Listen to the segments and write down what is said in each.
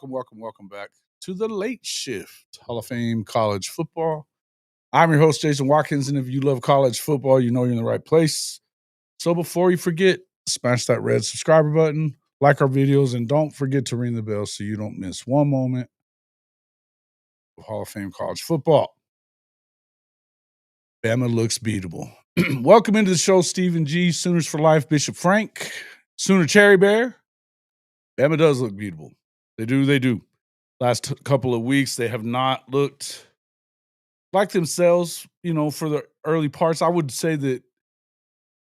Welcome back to the Late Shift Hall of Fame College Football. I'm your host, Jason Watkins, and if you love college football, you know you're in the right place. So before you forget, smash that red subscriber button, like our videos, and don't forget to ring the bell so you don't miss one moment of Hall of Fame college football. Bama looks beatable. Welcome into the show, Stephen G, Sooners for Life, Bishop Frank, Sooner Cherry Bear. Bama does look beatable. They do. Last couple of weeks, they have not looked like themselves, for the early parts. I would say that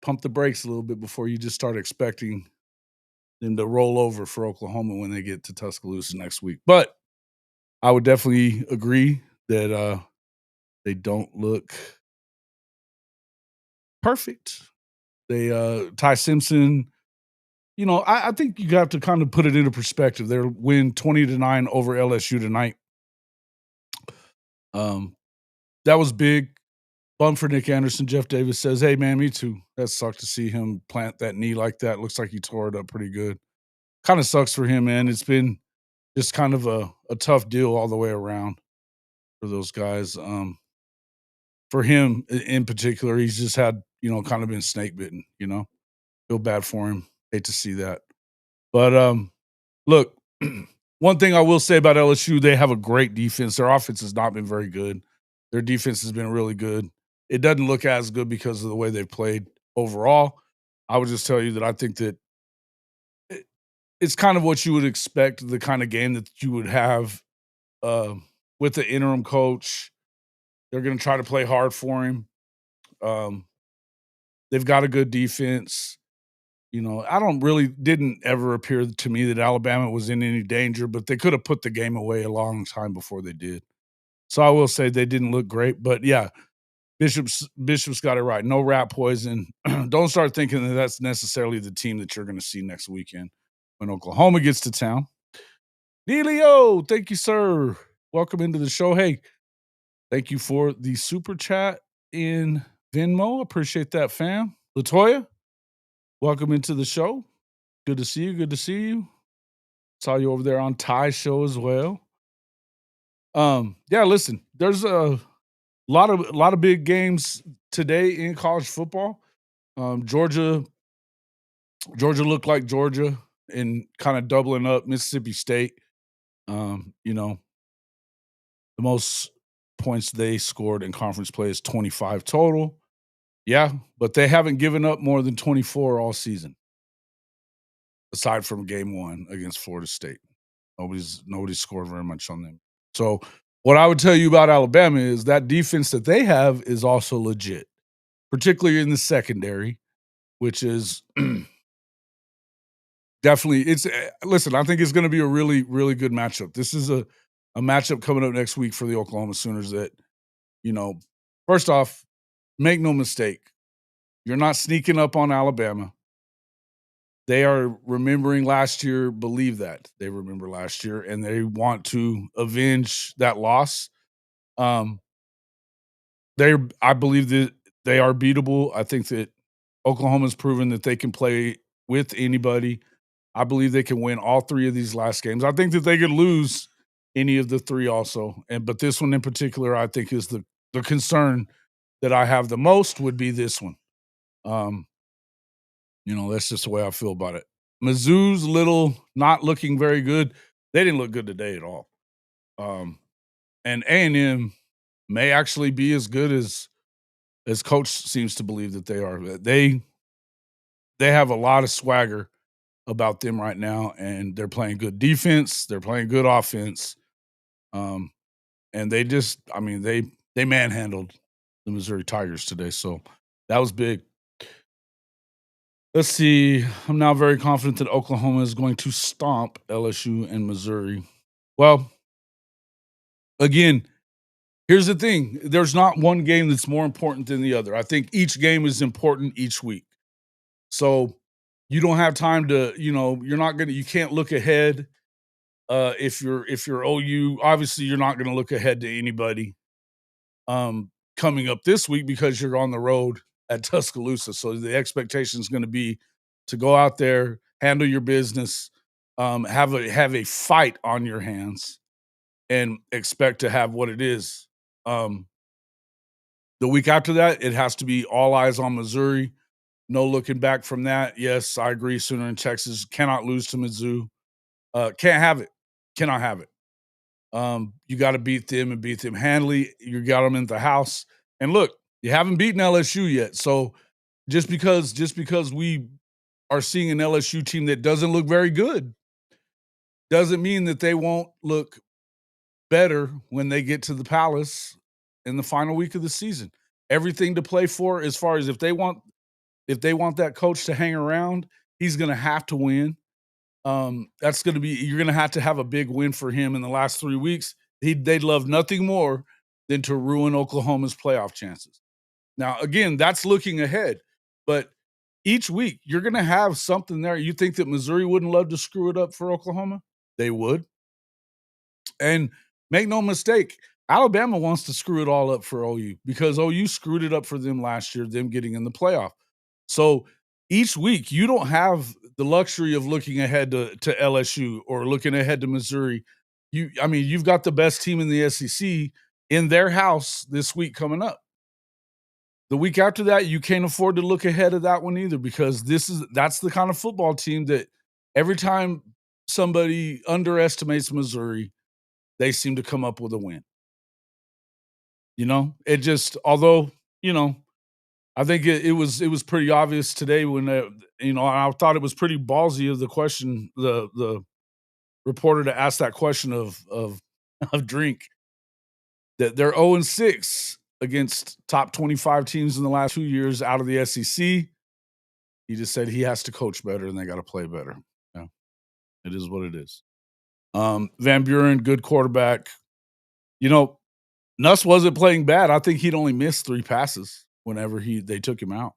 pump the brakes a little bit before you just start expecting them to roll over for Oklahoma when they get to Tuscaloosa next week. But I would definitely agree that they don't look perfect. They Ty Simpson, I think you have to kind of put it into perspective. They win 20-9 over LSU tonight. That was big. Bum for Nick Anderson. Jeff Davis says, "Hey man, me too. That sucked to see him plant that knee like that. Looks like he tore it up pretty good. Kind of sucks for him, man. It's been just kind of a tough deal all the way around for those guys. For him in particular, he's just had, kind of been snake bitten, Feel bad for him. Hate to see that. But look, one thing I will say about LSU, they have a great defense. Their offense has not been very good. Their defense has been really good. It doesn't look as good because of the way they've played overall. I would just tell you that I think that it's kind of what you would expect, the kind of game that you would have with the interim coach. They're going to try to play hard for him. They've got a good defense. Didn't ever appear to me that Alabama was in any danger, but they could have put the game away a long time before they did. So I will say they didn't look great, but yeah, Bishop's got it right. No rat poison. Don't start thinking that that's necessarily the team that you're going to see next weekend when Oklahoma gets to town. Delio, thank you, sir. Welcome into the show. Hey, thank you for the super chat in Venmo. Appreciate that, fam. Latoya, welcome into the show. Good to see you. Saw you over there on Ty's show as well. Yeah, listen, there's a lot of big games today in college football. Georgia looked like Georgia and kind of doubling up Mississippi State. The most points they scored in conference play is 25 total. Yeah, but they haven't given up more than 24 all season, aside from game one against Florida State. Nobody's scored very much on them. So what I would tell you about Alabama is that defense that they have is also legit, particularly in the secondary, which is definitely listen, I think it's going to be a really, really good matchup. This is a matchup coming up next week for the Oklahoma Sooners that, first off, make no mistake, you're not sneaking up on Alabama. They are remembering last year, believe that. They remember last year, and they want to avenge that loss. I believe that they are beatable. I think that Oklahoma's proven that they can play with anybody. I believe they can win all three of these last games. I think that they could lose any of the three also. But this one in particular, I think is the concern that I have the most would be this one. That's just the way I feel about it. Mizzou's not looking very good. They didn't look good today at all. And A&M may actually be as good as coach seems to believe that they are. They have a lot of swagger about them right now, and they're playing good defense. They're playing good offense. And they just, they manhandled the Missouri Tigers today. So that was big. Let's see. I'm now very confident that Oklahoma is going to stomp LSU and Missouri. Well, again, here's the thing. There's not one game that's more important than the other. I think each game is important each week. So you don't have time to, you can't look ahead. If you're OU, obviously you're not going to look ahead to anybody coming up this week because you're on the road at Tuscaloosa. So the expectation is going to be to go out there, handle your business, have a fight on your hands and expect to have what it is. Um, the week after that, it has to be all eyes on Missouri. No looking back from that. Yes, I agree. Sooner in Texas cannot lose to Mizzou. Can't have it. Cannot have it. You got to beat them and beat them handily. You got them in the house. And look, you haven't beaten LSU yet. So just because we are seeing an LSU team that doesn't look very good doesn't mean that they won't look better when they get to the Palace in the final week of the season. Everything to play for as far as if they want that coach to hang around, he's going to have to win. That's going to be you're going to have a big win for him in the last 3 weeks. They'd love nothing more than to ruin Oklahoma's playoff chances. Now, again, that's looking ahead, but each week you're going to have something there. You think that Missouri wouldn't love to screw it up for Oklahoma? They would. And make no mistake, Alabama wants to screw it all up for OU because OU screwed it up for them last year, them getting in the playoff. So each week, you don't have the luxury of looking ahead to LSU or looking ahead to Missouri. You've got the best team in the SEC in their house this week coming up. The week after that, you can't afford to look ahead of that one either because that's the kind of football team that every time somebody underestimates Missouri, they seem to come up with a win. It just although, you know, I think it was pretty obvious today when, I thought it was pretty ballsy of the question, the reporter to ask that question of of Drink, that they're 0-6 against top 25 teams in the last 2 years out of the SEC. He just said he has to coach better and they gotta play better. Yeah, it is what it is. Van Buren, good quarterback. You know, Nuss wasn't playing bad. I think he'd only missed 3 passes whenever they took him out.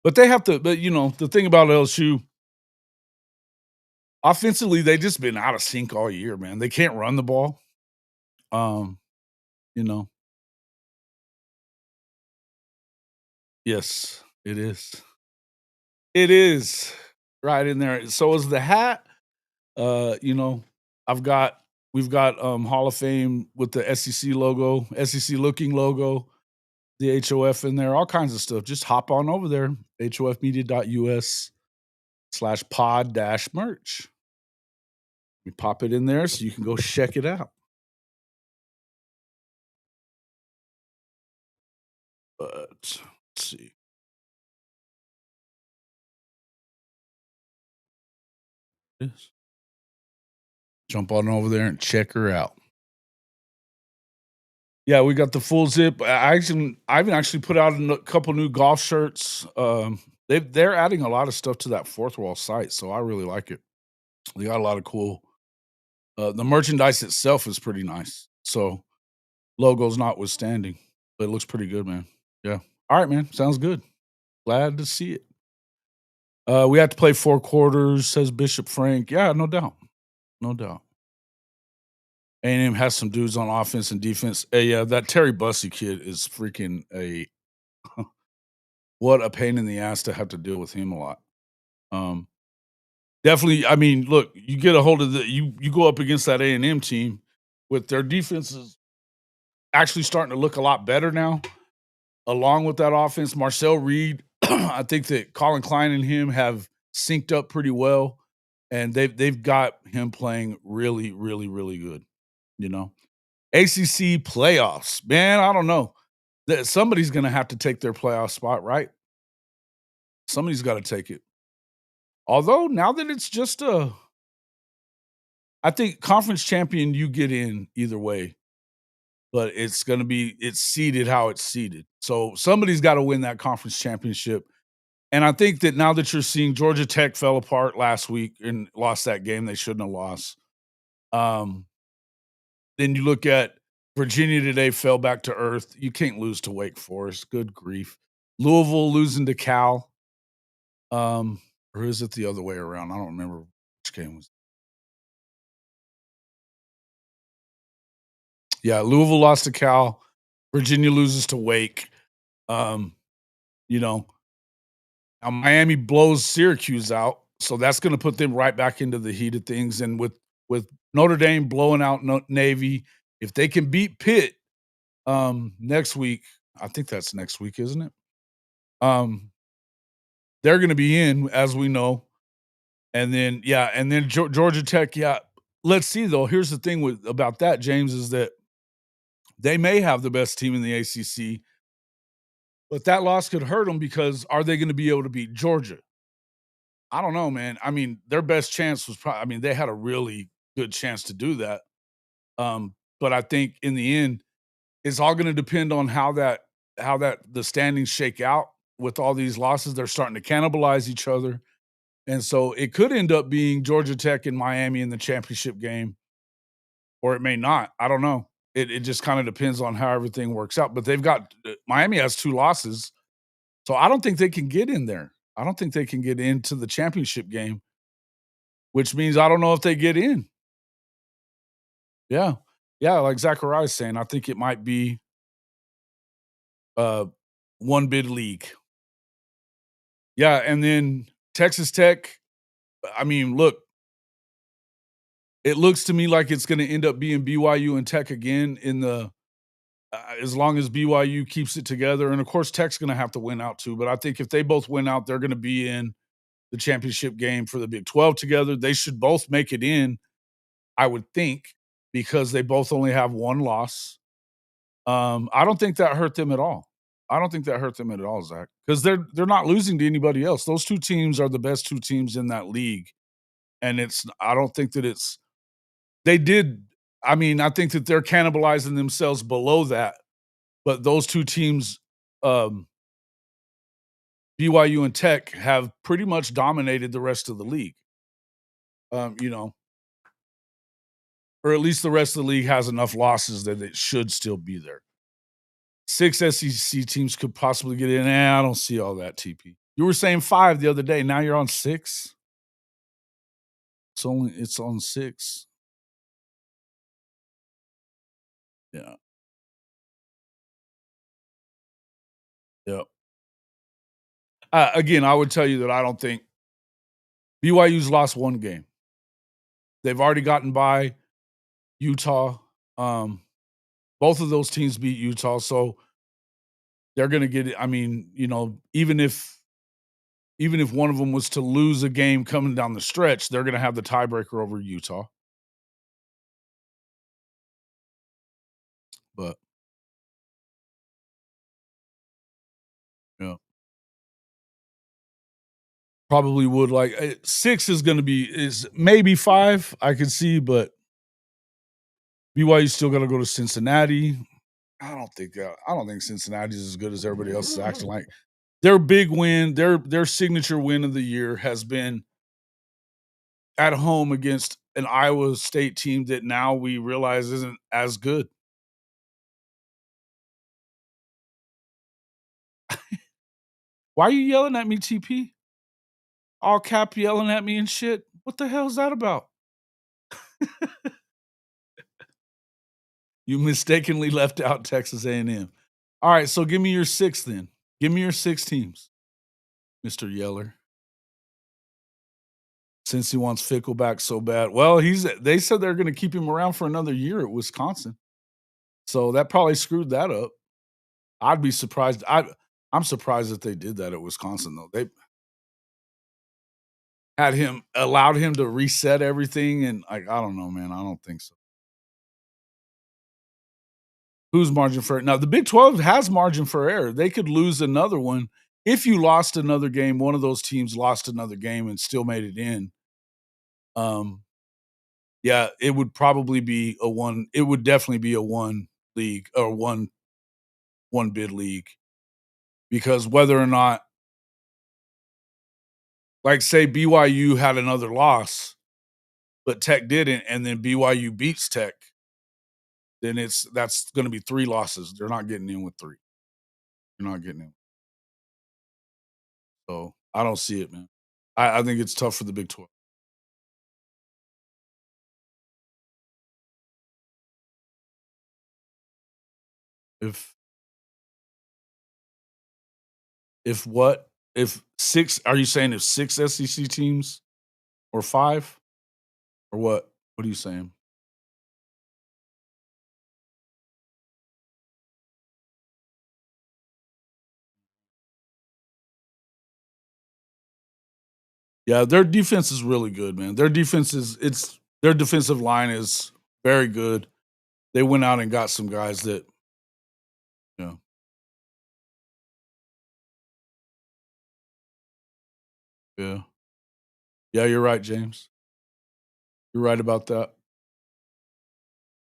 But they have to the thing about LSU, offensively, they just been out of sync all year, man. They can't run the ball. Um, you know Yes, it is. It is. Right in there. So is the hat. You know, I've got we've got, Hall of Fame with the SEC logo, SEC looking logo, the HOF in there, all kinds of stuff. Just hop on over there, hofmedia.us/pod-merch. We pop it in there so you can go check it out. But let's see. Yes. Jump on over there and check her out. Yeah, we got the full zip. I even actually put out a couple new golf shirts. They're adding a lot of stuff to that fourth wall site, so I really like it. They got a lot of cool. The merchandise itself is pretty nice. So logos notwithstanding, but it looks pretty good, man. Yeah. All right, man. Sounds good. Glad to see it. We have to play 4 quarters, says Bishop Frank. Yeah, no doubt. No doubt. A&M has some dudes on offense and defense. Hey, yeah, that Terry Bussey kid is freaking what a pain in the ass to have to deal with him a lot. Um, Definitely. I mean, look, you get a hold of you go up against that A&M team with their defenses actually starting to look a lot better now. Along with that offense, Marcel Reed, I think that Colin Klein and him have synced up pretty well, and they've got him playing really, really, really good. You know, ACC playoffs, man. I don't know. Somebody's going to have to take their playoff spot, right? Somebody's got to take it. Although now that it's just I think conference champion, you get in either way, but it's seeded how it's seeded. So somebody's got to win that conference championship. And I think that now that you're seeing Georgia Tech fell apart last week and lost that game they shouldn't have lost. Um, then you look at Virginia today fell back to earth. You can't lose to Wake Forest. Good grief. Louisville losing to Cal. Or is it the other way around? I don't remember which game was. Yeah, Louisville lost to Cal. Virginia loses to Wake. Um, you know, Now Miami blows Syracuse out. So that's gonna put them right back into the heat of things, and with Notre Dame blowing out Navy, if they can beat Pitt, next week, I think that's next week, isn't it? Um, they're gonna be in, as we know, and then yeah, and then Georgia Tech, yeah. Let's see, though, here's the thing with about that, James, is that they may have the best team in the ACC, but that loss could hurt them because are they gonna be able to beat Georgia? I don't know, man. I mean, their best chance was probably I mean, they had a really good chance to do that. But I think in the end, it's all gonna depend on how that the standings shake out with all these losses. They're starting to cannibalize each other. And so it could end up being Georgia Tech and Miami in the championship game, or it may not. I don't know. It just kind of depends on how everything works out. But they've got Miami has 2 losses, so I don't think they can get in there. I don't think they can get into the championship game, which means I don't know if they get in. Yeah. Yeah, like Zachariah's saying, I think it might be uh one bid league. Yeah, and then Texas Tech, I mean, look, it looks to me like it's gonna end up being BYU and Tech again in the as long as BYU keeps it together, and of course Tech's gonna have to win out too. But I think if they both win out, they're gonna be in the championship game for the Big 12 together. They should both make it in, I would think, because they both only have one loss. I don't think that hurt them at all. I don't think that hurt them at all, Zach, because they're not losing to anybody else. Those 2 teams are the best 2 teams in that league, and it's I don't think that it's they did I mean, I think that they're cannibalizing themselves below that, but those 2 teams, um, BYU and Tech, have pretty much dominated the rest of the league. You know, or at least the rest of the league has enough losses that it should still be there. 6 SEC teams could possibly get in. I don't see all that, TP. You were saying 5 the other day. Now you're on 6? It's on 6. Yeah. Yep. Again, I would tell you that I don't think BYU's lost 1 game. They've already gotten by Utah. Both of those teams beat Utah, so they're gonna get it. I mean, even if one of them was to lose a game coming down the stretch, they're gonna have the tiebreaker over Utah. But yeah, probably would like 6 is gonna be is maybe 5. I could see, but BYU still got to go to Cincinnati. I don't think Cincinnati's as good as everybody else is acting like. Their big win, their signature win of the year has been at home against an Iowa State team that now we realize isn't as good. Why are you yelling at me, TP? All cap yelling at me and shit. What the hell is that about? You mistakenly left out Texas A&M. All right, so give me your 6 then. Give me your 6 teams, Mr. Yeller. Since he wants Fickle back so bad. Well, they said they're gonna keep him around for another year at Wisconsin. So that probably screwed that up. I'd be surprised. I'm surprised that they did that at Wisconsin, though. They allowed him to reset everything, and I don't know, man. I don't think so. Who's margin for error? Now the Big 12 has margin for error. They could lose another one. If you lost another game, one of those teams lost another game and still made it in. Um, yeah, it would probably be a one. It would definitely be a one league or one bid league because whether or not, like, say BYU had another loss, but Tech didn't, and then BYU beats Tech, then that's going to be 3 losses. They're not getting in with 3. They're not getting in. So I don't see it, man. I think it's tough for the Big 12. If if what? If 6 are you saying if 6 SEC teams? or 5 or what? What are you saying? Yeah, their defense is really good, man. Their defensive line is very good. They went out and got some guys that, yeah, yeah. Yeah, you're right, James. You're right about that.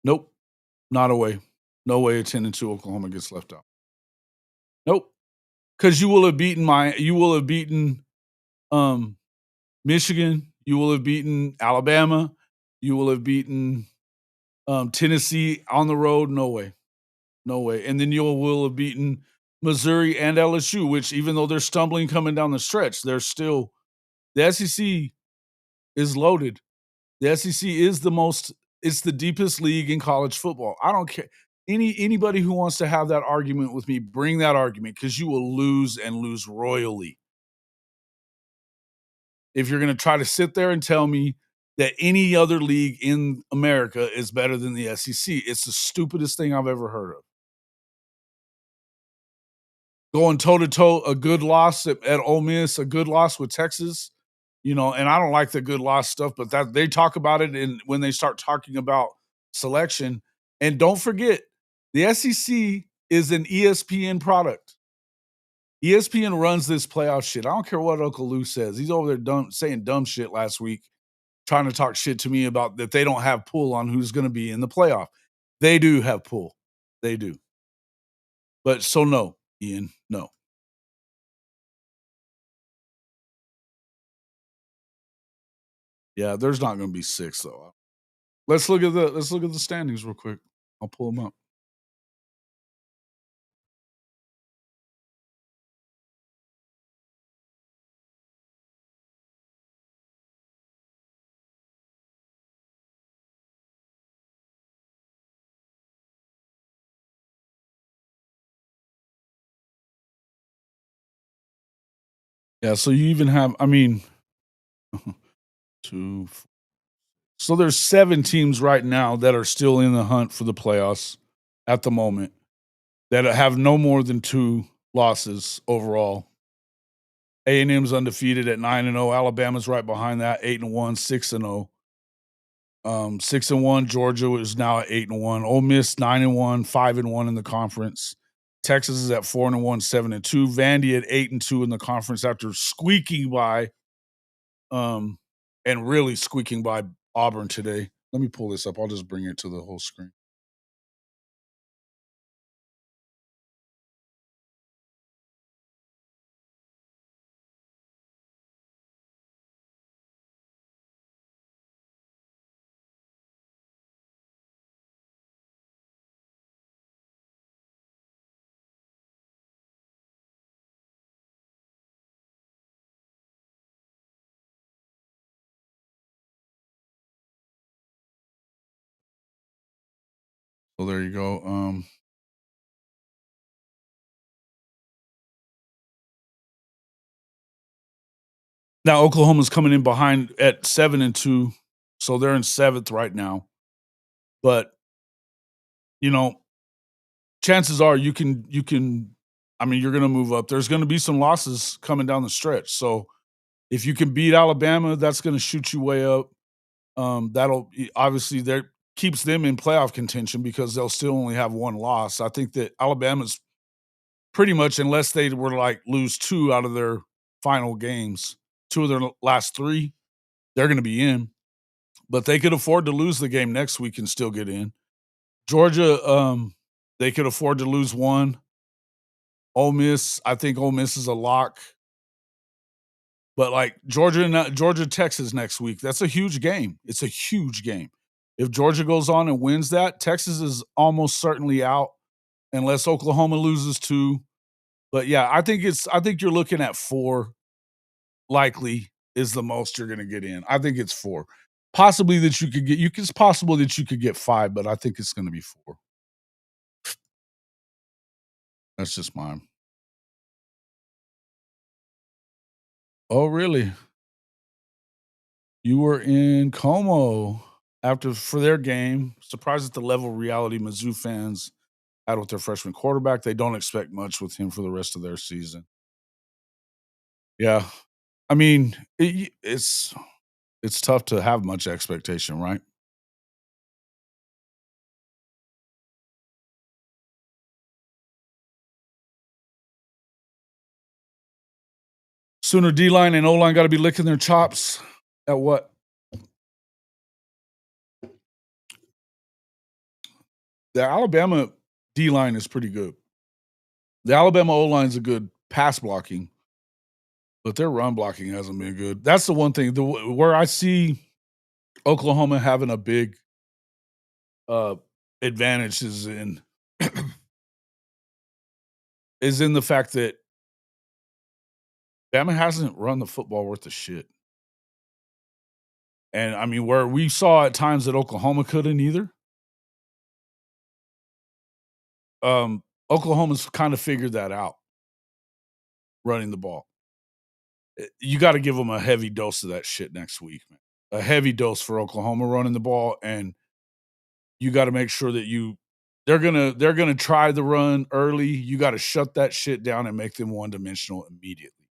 Nope, not a way. No way a 10-2 Oklahoma gets left out. Nope, because you will have beaten, um, Michigan, you will have beaten Alabama, you will have beaten, Tennessee on the road. No way. No way. And then you will have beaten Missouri and LSU, which even though they're stumbling coming down the stretch, they're still the SEC is loaded. The SEC is it's the deepest league in college football. I don't care. Anybody who wants to have that argument with me, bring that argument because you will lose and lose royally. If you're going to try to sit there and tell me that any other league in America is better than the SEC, it's the stupidest thing I've ever heard of. Going toe to toe, a good loss at Ole Miss, a good loss with Texas, and I don't like the good loss stuff, but that they talk about it when they start talking about selection. And don't forget, the SEC is an ESPN product. ESPN runs this playoff shit. I don't care what Uncle Lou says. He's over there saying dumb shit last week, trying to talk shit to me about that they don't have pull on who's going to be in the playoff. They do have pull. They do. But so no, Ian, no. Yeah, there's not going to be 6 though. Let's look at the standings real quick. I'll pull them up. Yeah, so you even have, I mean, 2 so there's 7 teams right now that are still in the hunt for the playoffs at the moment that have no more than 2 losses overall. A&M's undefeated at 9-0. Alabama's right behind that, 8-1, 6-0. 6-1. Georgia is now at 8-1. Ole Miss 9-1, 5-1 in the conference. Texas is at 4-1, 7-2. Vandy at 8-2 in the conference after squeaking by, um, and really squeaking by Auburn today. Let me pull this up. I'll just bring it to the whole screen. So there you go. Now Oklahoma's coming in behind at 7-2, so they're in 7th right now. But you know, chances are you can. I mean, you're going to move up. There's going to be some losses coming down the stretch. So if you can beat Alabama, that's going to shoot you way up. Obviously there keeps them in playoff contention because they'll still only have 1 loss. I think that Alabama's pretty much, unless they were to like lose 2 out of their final games, 2 of their last 3, they're going to be in. But they could afford to lose the game next week and still get in. Georgia, they could afford to lose 1. Ole Miss, I think Ole Miss is a lock. But like Georgia, Texas next week, that's a huge game. It's a huge game. If Georgia goes on and wins that, Texas is almost certainly out unless Oklahoma loses 2. But yeah, I think you're looking at 4 likely is the most you're going to get in. I think it's 4. Possibly that you could get it's possible that you could get 5, but I think it's going to be 4. That's just mine. Oh, really? You were in Como for their game. Surprised at the level of reality Mizzou fans had with their freshman quarterback. They don't expect much with him for the rest of their season. Yeah. I mean, it's tough to have much expectation, right? Sooner D line and O line got to be licking their chops at what? The Alabama D line is pretty good. The Alabama O line is a good pass blocking, but their run blocking hasn't been good. That's the one thing. Where I see Oklahoma having a big uh, advantage is in the fact that Bama hasn't run the football worth of shit. And I mean, where we saw at times that Oklahoma couldn't either. Oklahoma's kind of figured that out, running the ball. You got to give them a heavy dose of that shit next week, man. A heavy dose for Oklahoma running the ball, and you got to make sure that they're gonna try the run early. You got to shut that shit down and make them one dimensional immediately.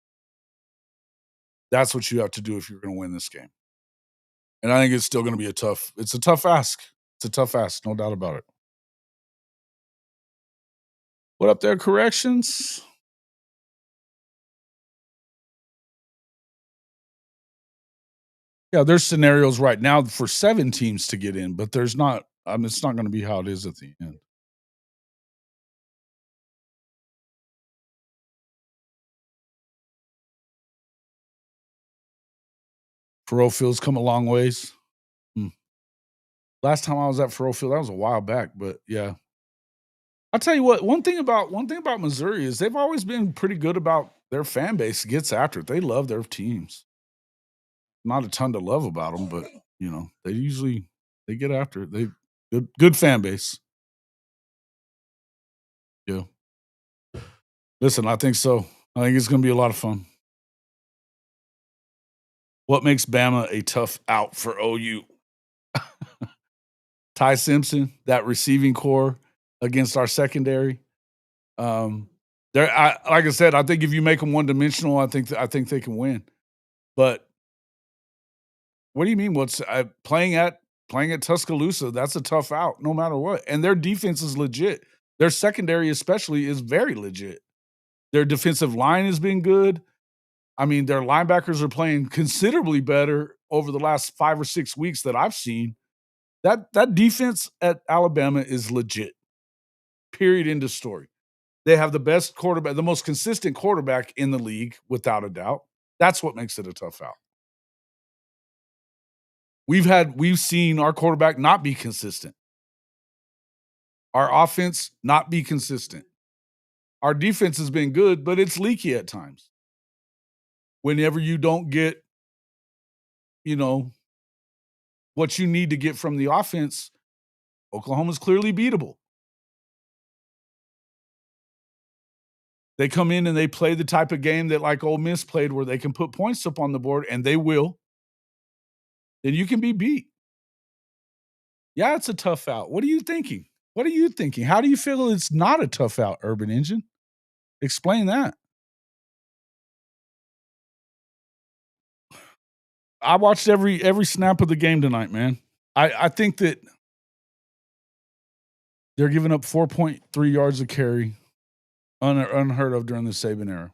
That's what you have to do if you're going to win this game. And I think it's still going to be it's a tough ask. It's a tough ask, no doubt about it. What up there, corrections? Yeah, there's scenarios right now for 7 teams to get in, but there's not. I mean, it's not going to be how it is at the end. Faroe Field's come a long ways. Hmm. Last time I was at Faroe Field, that was a while back, but yeah. I'll tell you what, one thing about Missouri is they've always been pretty good about their fan base gets after it. They love their teams. Not a ton to love about them, but they get after it. They good fan base. Yeah. Listen, I think so. I think it's gonna be a lot of fun. What makes Bama a tough out for OU? Ty Simpson, that receiving core against our secondary. Um, like I said, I think if you make them one dimensional, I think they can win. But what do you mean? What's playing at Tuscaloosa? That's a tough out, no matter what. And their defense is legit. Their secondary, especially, is very legit. Their defensive line has been good. I mean, their linebackers are playing considerably better over the last 5 or 6 weeks that I've seen. That defense at Alabama is legit. Period. End of story. They have the best quarterback, the most consistent quarterback in the league, without a doubt. That's what makes it a tough out. We've seen our quarterback not be consistent. Our offense not be consistent. Our defense has been good, but it's leaky at times. Whenever you don't get, you know, what you need to get from the offense, Oklahoma's clearly beatable. They come in and they play the type of game that like Ole Miss played where they can put points up on the board, and they will. Then you can be beat. Yeah, it's a tough out. What are you thinking? What are you thinking? How do you feel it's not a tough out, Urban Engine? Explain that. I watched every snap of the game tonight, man. I think that they're giving up 4.3 yards a carry, unheard of during the Saban era.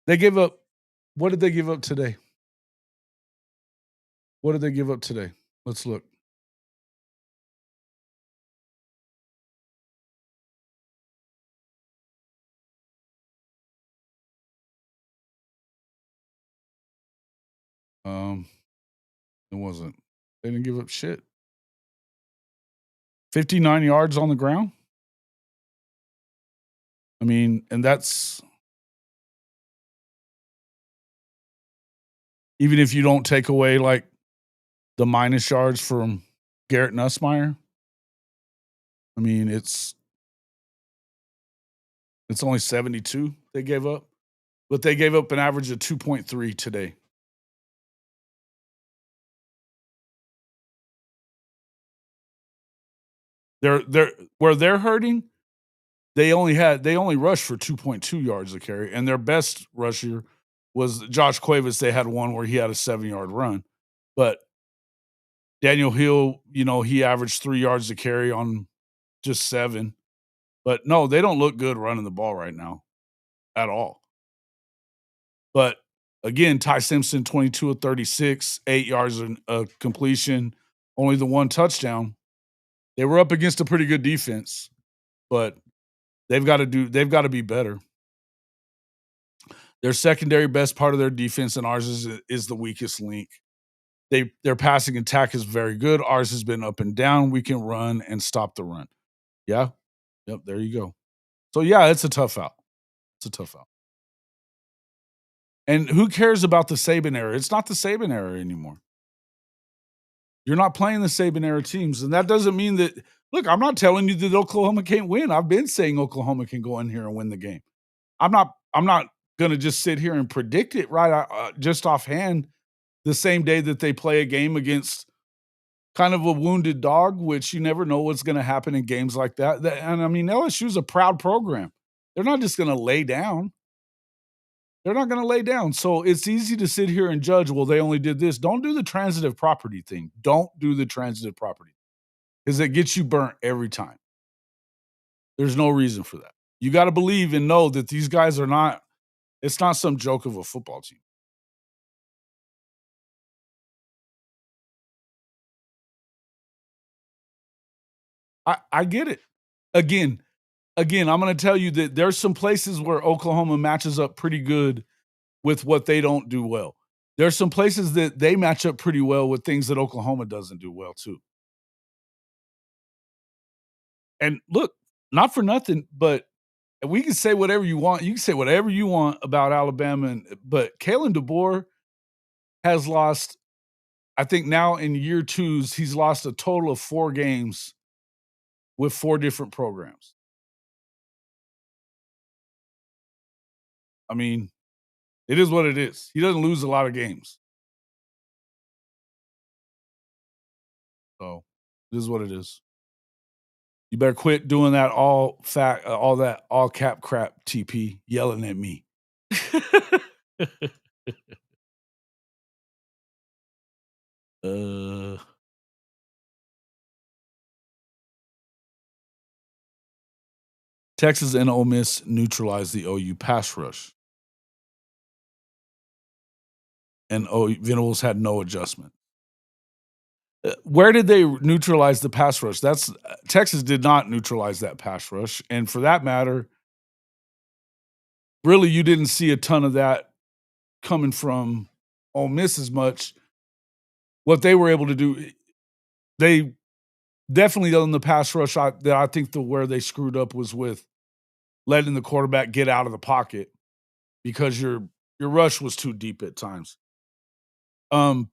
They gave up. What did they give up today? What did they give up today? Let's look. Um, it wasn't. They didn't give up shit. 59 yards on the ground. I mean, and that's even if you don't take away like the minus yards from Garrett Nussmeier. I mean, it's only 72 they gave up, but they gave up an average of 2.3 today. They're where they're hurting, they only rushed for 2.2 yards a carry, and their best rusher was Josh Cuevas. They had one where he had a 7-yard run, but Daniel Hill, he averaged 3 yards a carry on just 7. But no, they don't look good running the ball right now at all. But again, Ty Simpson, 22 of 36, 8 yards completion, only the one touchdown. They were up against a pretty good defense, but they've got to be better. Their secondary best part of their defense and ours is the weakest link. Their passing attack is very good. Ours has been up and down. We can run and stop the run. Yeah. Yep. There you go. So yeah, it's a tough out. It's a tough out. And who cares about the Saban era? It's not the Saban era anymore. You're not playing the Saban era teams, and that doesn't mean that. Look, I'm not telling you that Oklahoma can't win. I've been saying Oklahoma can go in here and win the game. I'm not gonna just sit here and predict it right just offhand the same day that they play a game against kind of a wounded dog, which you never know what's gonna happen in games like that. And I mean, LSU's a proud program. They're not just gonna lay down. They're not gonna lay down. So it's easy to sit here and judge, well, they only did this. Don't do the transitive property thing. Don't do the transitive property because it gets you burnt every time. There's no reason for that. You got to believe and know that these guys are not, it's not some joke of a football team. I get it. Again, I'm going to tell you that there's some places where Oklahoma matches up pretty good with what they don't do well. There's some places that they match up pretty well with things that Oklahoma doesn't do well too. And look, not for nothing, but we can say whatever you want. You can say whatever you want about Alabama, but Kalen DeBoer has lost. I think now in year twos, he's lost a total of 4 games with 4 different programs. I mean, it is what it is. He doesn't lose a lot of games, so it is what it is. You better quit doing that all that all cap crap, TP, yelling at me. uh, Texas and Ole Miss neutralized the OU pass rush, and Venables had no adjustment. Where did they neutralize the pass rush? That's Texas did not neutralize that pass rush, and for that matter, really, you didn't see a ton of that coming from Ole Miss as much. What they were able to do, they definitely on the pass rush. I think where they screwed up was with letting the quarterback get out of the pocket because your rush was too deep at times. Um,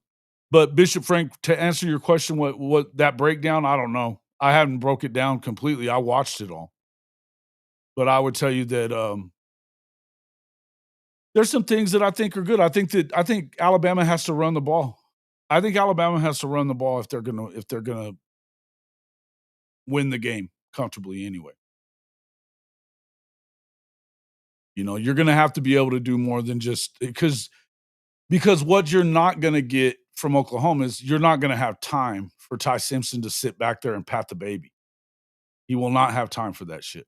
but Bishop Frank, to answer your question, what that breakdown? I don't know. I haven't broke it down completely. I watched it all, but I would tell you that there's some things that I think are good. I think Alabama has to run the ball. I think Alabama has to run the ball if they're gonna win the game comfortably anyway. You're gonna have to be able to do more than just because what you're not gonna get from Oklahoma is you're not gonna have time for Ty Simpson to sit back there and pat the baby. He will not have time for that shit.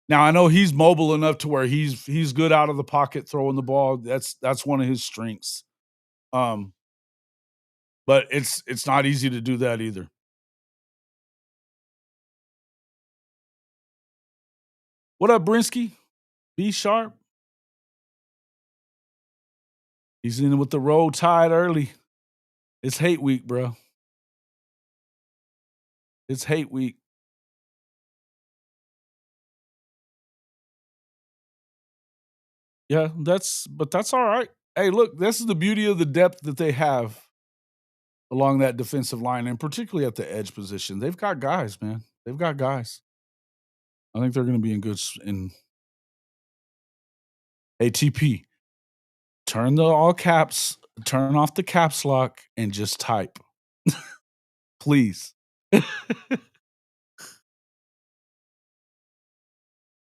Now I know he's mobile enough to where he's good out of the pocket throwing the ball. That's one of his strengths. Um, but it's not easy to do that either. What up, Brinsky? Be sharp. He's in with the roll tide early. It's hate week, bro. It's hate week. Yeah, that's all right. Hey, look, this is the beauty of the depth that they have along that defensive line, and particularly at the edge position. They've got guys, man. They've got guys. I think they're going to be in good. In ATP, turn the all caps, turn off the caps lock, and just type, please.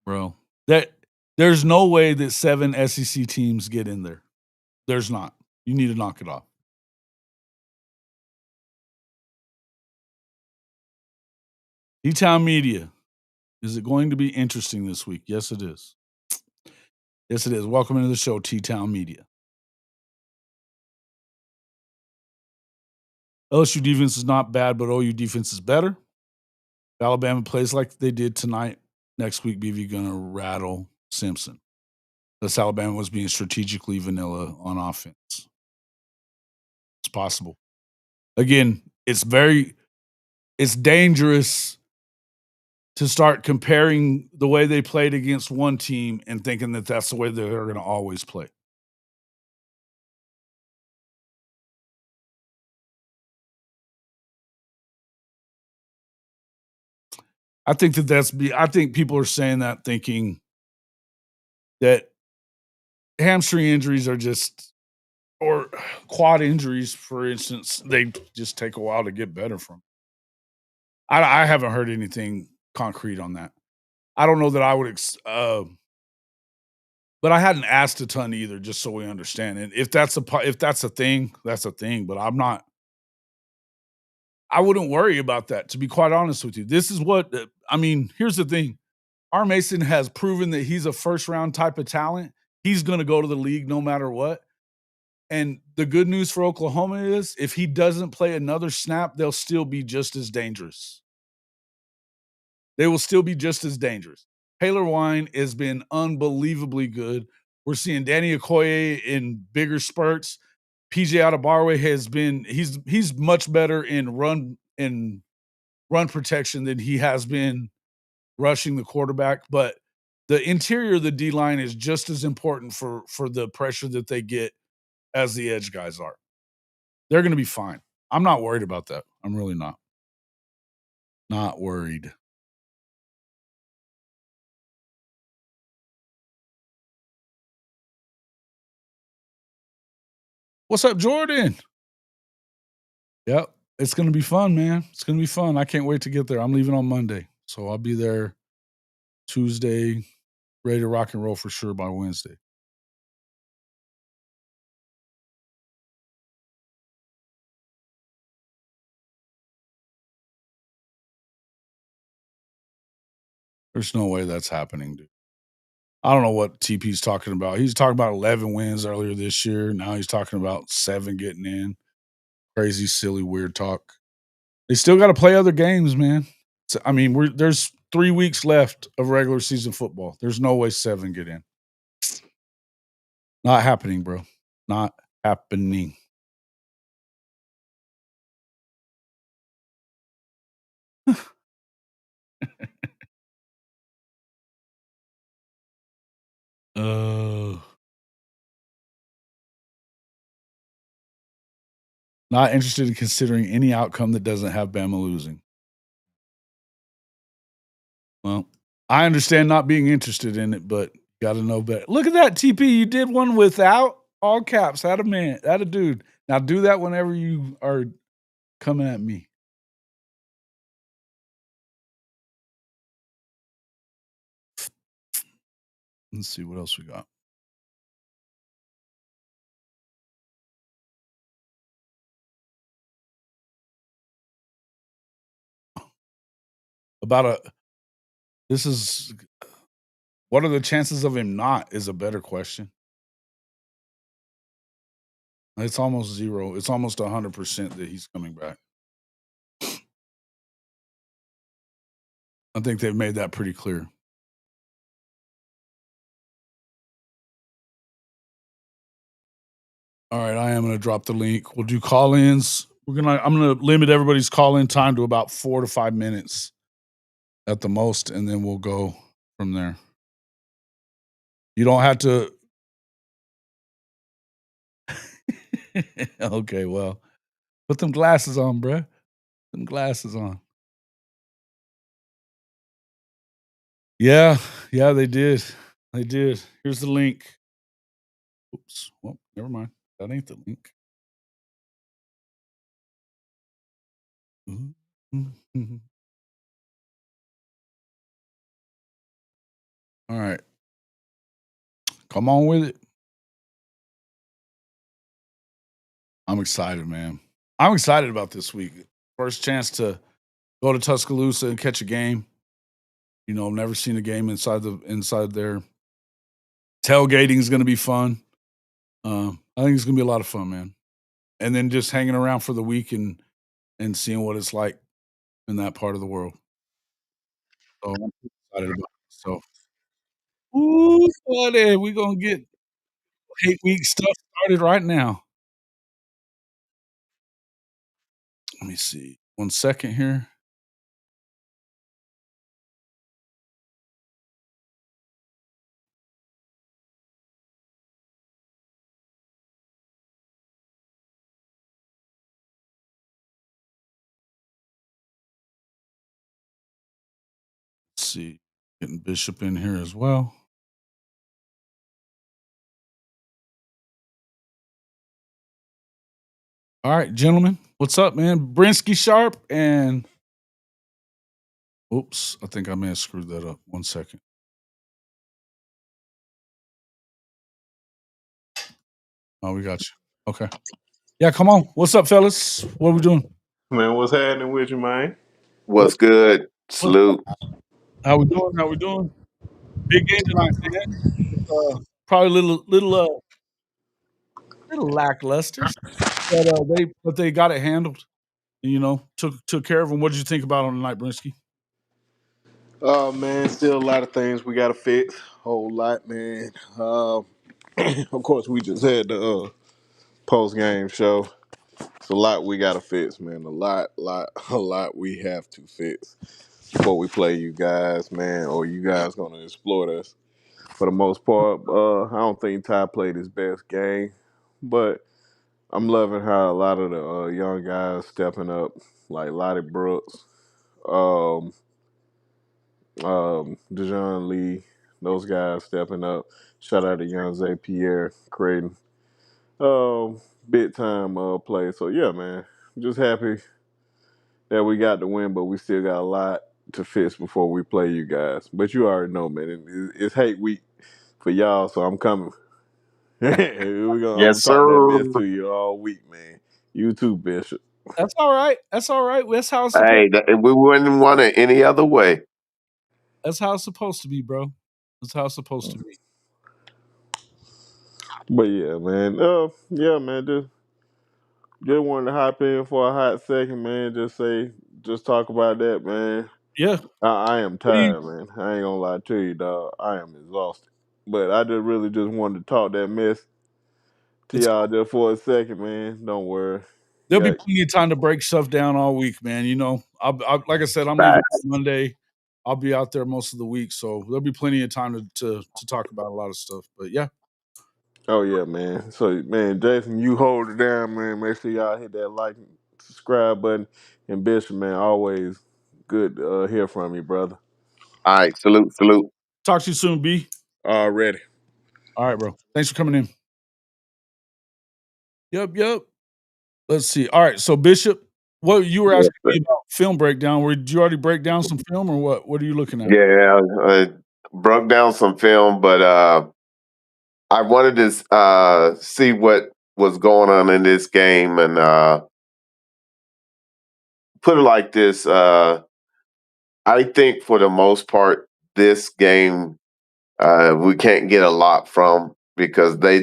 Bro, that there's no way that 7 SEC teams get in there. There's not. You need to knock it off. T-Town Media. Is it going to be interesting this week? Yes, it is. Yes, it is. Welcome into the show, T-Town Media. LSU defense is not bad, but OU defense is better. If Alabama plays like they did tonight, next week, BV going to rattle Simpson. Thus, Alabama was being strategically vanilla on offense. It's possible. Again, it's dangerous to start comparing the way they played against one team and thinking that that's the way they're going to always play. I think I think people are saying that thinking that hamstring injuries are just, or quad injuries, for instance, they just take a while to get better from. I haven't heard anything concrete on that. I don't know that I would, but I hadn't asked a ton either, just so we understand. And if that's a thing, that's a thing. But I'm not. I wouldn't worry about that. To be quite honest with you, this is what I mean. Here's the thing: R. Mason has proven that he's a first round type of talent. He's going to go to the league no matter what. And the good news for Oklahoma is if he doesn't play another snap, they'll still be just as dangerous. They will still be just as dangerous. Taylor Wine has been unbelievably good. We're seeing Danny Okoye in bigger spurts. PJ Adebarwe has been he's much better in run protection than he has been rushing the quarterback. But the interior of the D line is just as important for the pressure that they get as the edge guys are. They're going to be fine. I'm not worried about that. I'm really not. Not worried. What's up, Jordan? Yep. It's going to be fun, man. It's going to be fun. I can't wait to get there. I'm leaving on Monday. So I'll be there Tuesday, ready to rock and roll for sure by Wednesday. There's no way that's happening, dude. I don't know what TP's talking about. He's talking about 11 wins earlier this year. Now he's talking about 7 getting in. Crazy, silly, weird talk. They still got to play other games, man. So, I mean, there's 3 weeks left of regular season football. There's no way 7 get in. Not happening, bro. Not happening. Uh, Not interested in considering any outcome that doesn't have Bama losing. Well, I understand not being interested in it, but got to know better. Look at that, TP. You did one without all caps. Had a man, had a dude. Now do that whenever you are coming at me. Let's see what else we got. About a this is what are the chances of him not is a better question. It's almost 0. It's almost 100% that he's coming back. I think they've made that pretty clear. All right, I am going to drop the link. We'll do call-ins. I'm going to limit everybody's call-in time to about 4 to 5 minutes at the most, and then we'll go from there. You don't have to. Okay, well, put them glasses on, bruh. Them glasses on. Yeah, yeah, they did. They did. Here's the link. Oops. Well, never mind. That ain't the link. Mhm. Mhm. All right. Come on with it. I'm excited, man. I'm excited about this week. First chance to go to Tuscaloosa and catch a game. You know, I've never seen a game inside there. Tailgating is going to be fun. I think it's going to be a lot of fun, man. And then just hanging around for the week and seeing what it's like in that part of the world. So I'm excited about it. So, ooh, buddy, we're gonna get 8 week stuff started right now. Let me see. 1 second here. Let's see. Getting Bishop in here as well. All right, gentlemen. What's up, man? Brinsky Sharp and oops, I think I may have screwed that up. 1 second. Oh, we got you. Okay. Yeah, come on. What's up, fellas? What are we doing? Man, what's happening with you, man? What's good? What's Salute. How we doing? How we doing? Big game tonight, man. Probably a little lackluster, but they got it handled. You know, took care of them. What did you think about on the night, Brinsky? Oh man, still a lot of things we gotta fix. Whole lot, man. Of course, we just had the post game show. It's a lot we gotta fix, man. A lot we have to fix before we play you guys, man. Or you guys gonna exploit us. For the most part, I don't think Ty played his best game, but I'm loving how a lot of the young guys stepping up, like Lottie Brooks. Um, Dejon Lee, those guys stepping up. Shout out to young Zay Pierre creating big time play. So yeah, man, just happy that we got the win, but we still got a lot to fix before we play you guys. But you already know, man, it's hate week for y'all, so I'm coming. I'm Yes, gonna talk that sir. mess to you all week, man. You too, Bishop. That's all right. That's all right. That's how it's supposed. Hey, we wouldn't want it any other way. That's how it's supposed to be, bro. That's how it's supposed to be. But yeah, man. Yeah, man. Just wanted to hop in for a hot second, man. Just talk about that, man. Yeah. I am What do you? tired, man. I ain't gonna lie to you, dog. I am exhausted. But I just really just wanted to talk that mess to It's y'all just for a second, man. Don't worry. There'll be Yeah. plenty of time to break stuff down all week, man. You know, like I said, I'm leaving Facts. Monday. I'll be out there most of the week, so there'll be plenty of time to talk about a lot of stuff. But yeah, Oh yeah, man. So man, Jason, you hold it down, man. Make sure y'all hit that like and subscribe button. And Bishop, man, always good to hear from you, brother. All right, salute, salute. talk to you soon, B. Already. All right, bro. Thanks for coming in. Yep. Let's see. All right, so Bishop, what you were Yes, asking sir. me about film breakdown? Did you already break down some film, or what? What are you looking at? Yeah, broke down some film, but I wanted to see what was going on in this game and put it like this. I think for the most part, this game we can't get a lot from because they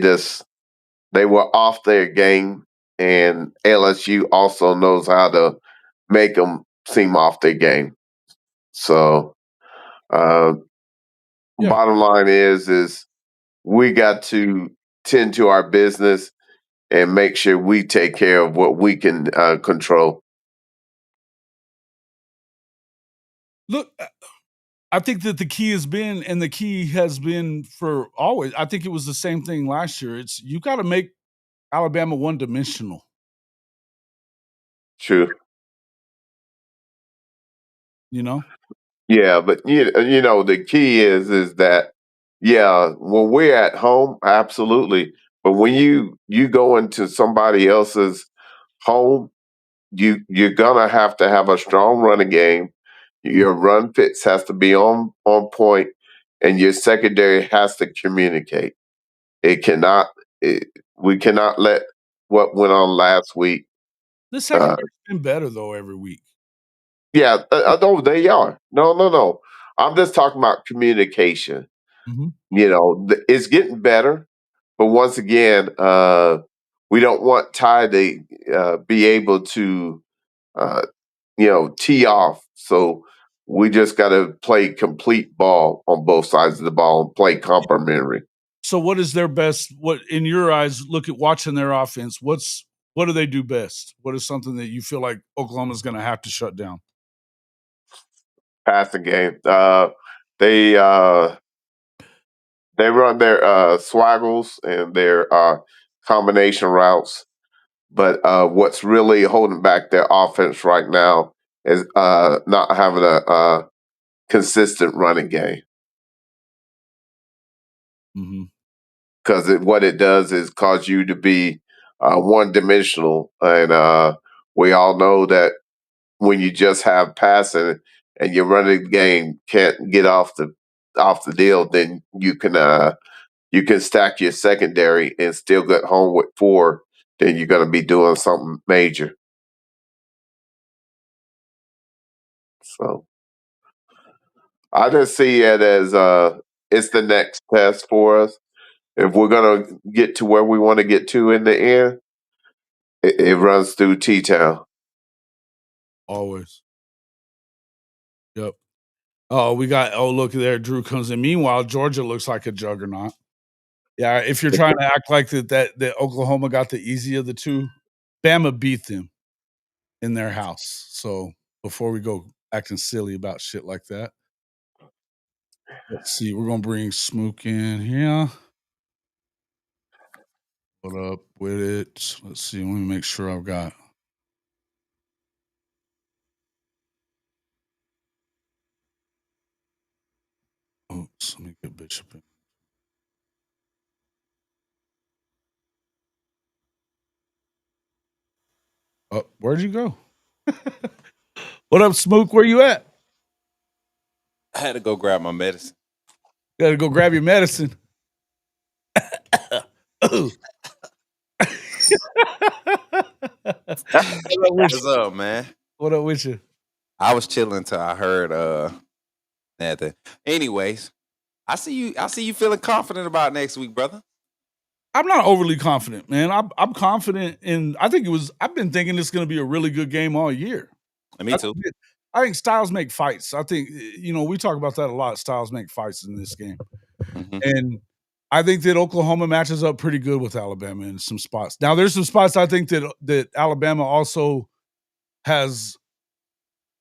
were off their game, and LSU also knows how to make them seem off their game. So, uh, Yeah. bottom line is we got to tend to our business and make sure we take care of what we can control. Look, I think that the key has been, and the key has been for always. I think it was the same thing last year. It's you got to make Alabama one dimensional. True. You know. Yeah, but you know the key is that yeah, when we're at home, absolutely. But when you go into somebody else's home, you're gonna have to have a strong running game. Your run fits has to be on point, and your secondary has to communicate. It cannot. It, we cannot let what went on last week. The Uh, secondary's been better though every week. yeah, no, they are. No. I'm just talking about communication. Mhm. It's getting better, but once again, we don't want Ty to be able to, uh, tee off. So we just got to play complete ball on both sides of the ball and play complementary. So what is their best? What in your eyes? Look at watching their offense. What do they do best? What is something that you feel like Oklahoma's going to have to shut down? Passing game. They they run their swaggles and their combination routes. But what's really holding back their offense right now is not having a consistent running game. Mm-hmm. Because what it does is cause you to be one dimensional. And we all know that when you just have passing and your running game can't get off the deal, then you can stack your secondary and still get home with 4. Then you're going to be doing something major. So I just see it as it's the next test for us. If we're gonna get to where we want to get to in the end, it runs through T Town. Always. Yep. Oh, look there. Drew comes in. Meanwhile, Georgia looks like a juggernaut. Yeah, if you're trying to act like that Oklahoma got the easy of the two, Bama beat them in their house. So before we go acting silly about shit like that, let's see. We're gonna bring Smook in here. What up with it? Let's see. Let me make sure I've got. Oops, let me get Bishop in. Oh, where'd you go? What up, Smook? Where you at? I had to go grab my medicine. You gotta go grab your medicine. What's up, man? What up with you? I was chilling until I heard that. Anyways, I see you feeling confident about next week, brother. I'm not overly confident, man. I'm confident in. I've been thinking it's going to be a really good game all year. Me too. I think styles make fights. I think we talk about that a lot. Styles make fights in this game, and I think that Oklahoma matches up pretty good with Alabama in some spots. Now, there's some spots I think that Alabama also has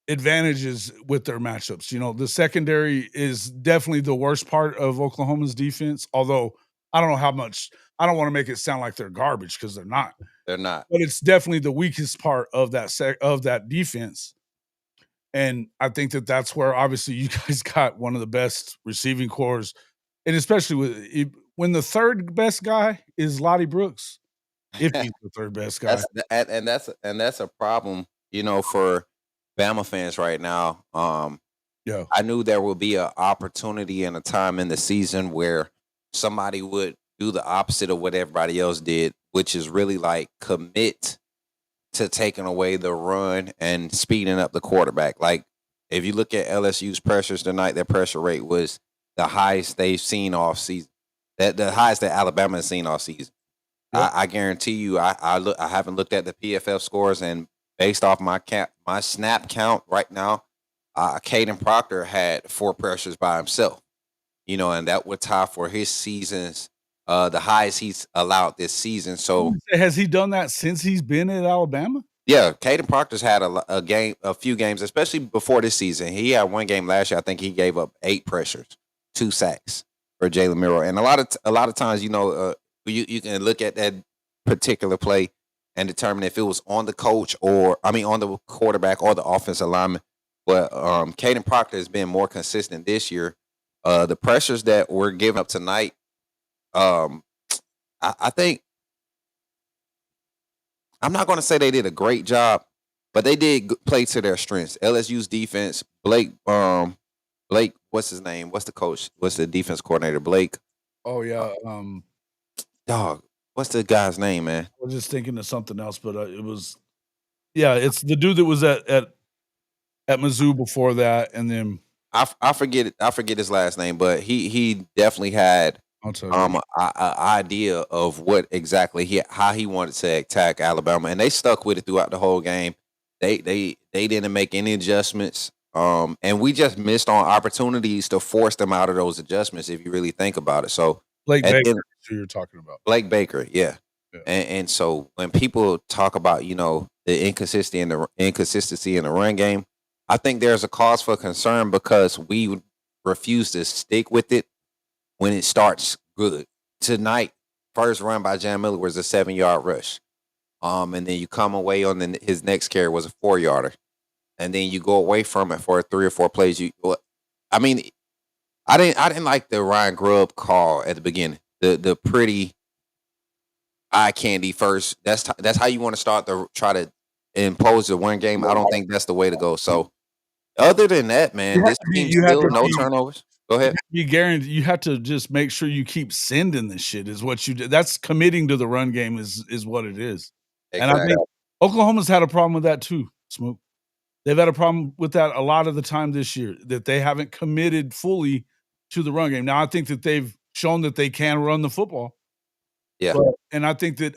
advantages with their matchups. The secondary is definitely the worst part of Oklahoma's defense. Although I don't know how much. I don't want to make it sound like they're garbage because they're not. They're not. But it's definitely the weakest part of that defense. And I think that's where obviously you guys got one of the best receiving cores, and especially when the third best guy is Lottie Brooks, if he's the third best guy. That's a problem, for Bama fans right now. Yeah. I knew there would be an opportunity and a time in the season where somebody would do the opposite of what everybody else did, which is really like commit to taking away the run and speeding up the quarterback. Like if you look at LSU's pressures tonight, their pressure rate was the highest they've seen all season. That the highest that Alabama has seen all season. Yep. I guarantee you, I haven't looked at the PFF scores, and based off my snap count right now, Caden Proctor had 4 pressures by himself. And that would tie for his seasons, the highest he's allowed this season. So has he done that since he's been at Alabama? Yeah, Caden Proctor's had a few games, especially before this season. He had one game last year. I think he gave up 8 pressures, 2 sacks for Jalen Milroe, and a lot of times, you can look at that particular play and determine if it was on the coach on the quarterback or the offensive lineman. But Caden Proctor has been more consistent this year. The pressures that were given up tonight, I think I'm not going to say they did a great job, But they did play to their strengths. LSU's defense, Blake, what's his name? What's the coach? What's the defense coordinator? Blake. Oh yeah. Dog. What's the guy's name, man? I was just thinking of something else, but it was, yeah, it's the dude that was at Mizzou before that, and then I forget it. I forget his last name, but he definitely had a idea of what exactly how he wanted to attack Alabama, and they stuck with it throughout the whole game. They didn't make any adjustments, and we just missed on opportunities to force them out of those adjustments. If you really think about it, so Blake Baker, who you're talking about, Blake Baker, yeah. And so when people talk about the inconsistency in the run game, I think there's a cause for concern because we refuse to stick with it when it starts good. Tonight, first run by Jam Miller was a 7-yard rush. And then you come away on his next carry was a 4-yarder. And then you go away from it for 3 or 4 plays. I didn't like the Ryan Grubb call at the beginning. The pretty eye candy first. That's how you want to start to try to impose the one game. I don't think that's the way to go. So other than that, man, this team still no turnovers. Go ahead. You guarantee you have to just make sure you keep sending this shit is what you do. That's committing to the run game is what it is. Exactly. And I think Oklahoma's had a problem with that too, Smoke. They've had a problem with that a lot of the time this year, that they haven't committed fully to the run game. Now I think that they've shown that they can run the football. Yeah. And I think that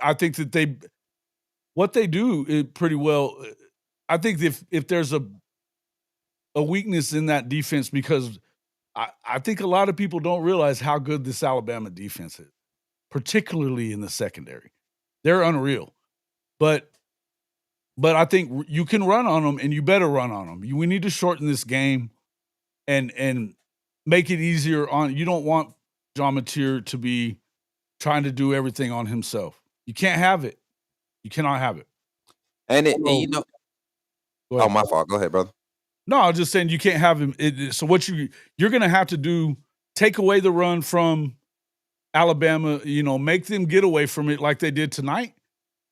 what they do is pretty well. I think if there's a weakness in that defense, because I think a lot of people don't realize how good this Alabama defense is, particularly in the secondary. They're unreal. But I think you can run on them, and you better run on them. We need to shorten this game and make it easier on. You don't want John Mateer to be trying to do everything on himself. You can't have it. You cannot have it. And oh, my fault. Go ahead, brother. No, I was just saying you can't have him. So what you're going to have to do, take away the run from Alabama, make them get away from it like they did tonight.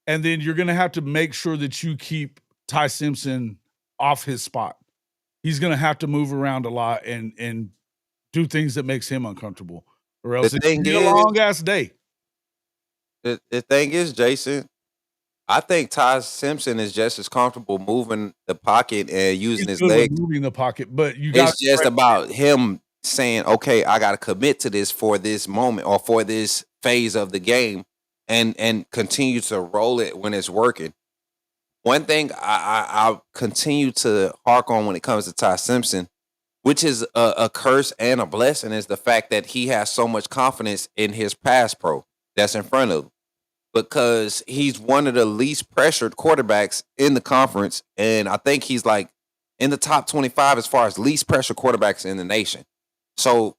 And then you're going to have to make sure that you keep Ty Simpson off his spot. He's going to have to move around a lot and do things that makes him uncomfortable, or else it's going to be a long-ass day. The thing is, Jason, I think Ty Simpson is just as comfortable moving the pocket and using his legs. Moving the pocket, but it's just about him saying, okay, I got to commit to this for this moment or for this phase of the game and continue to roll it when it's working. One thing I continue to hark on when it comes to Ty Simpson, which is a curse and a blessing, is the fact that he has so much confidence in his pass pro that's in front of him. Because he's one of the least pressured quarterbacks in the conference. And I think he's like in the top 25 as far as least pressured quarterbacks in the nation. So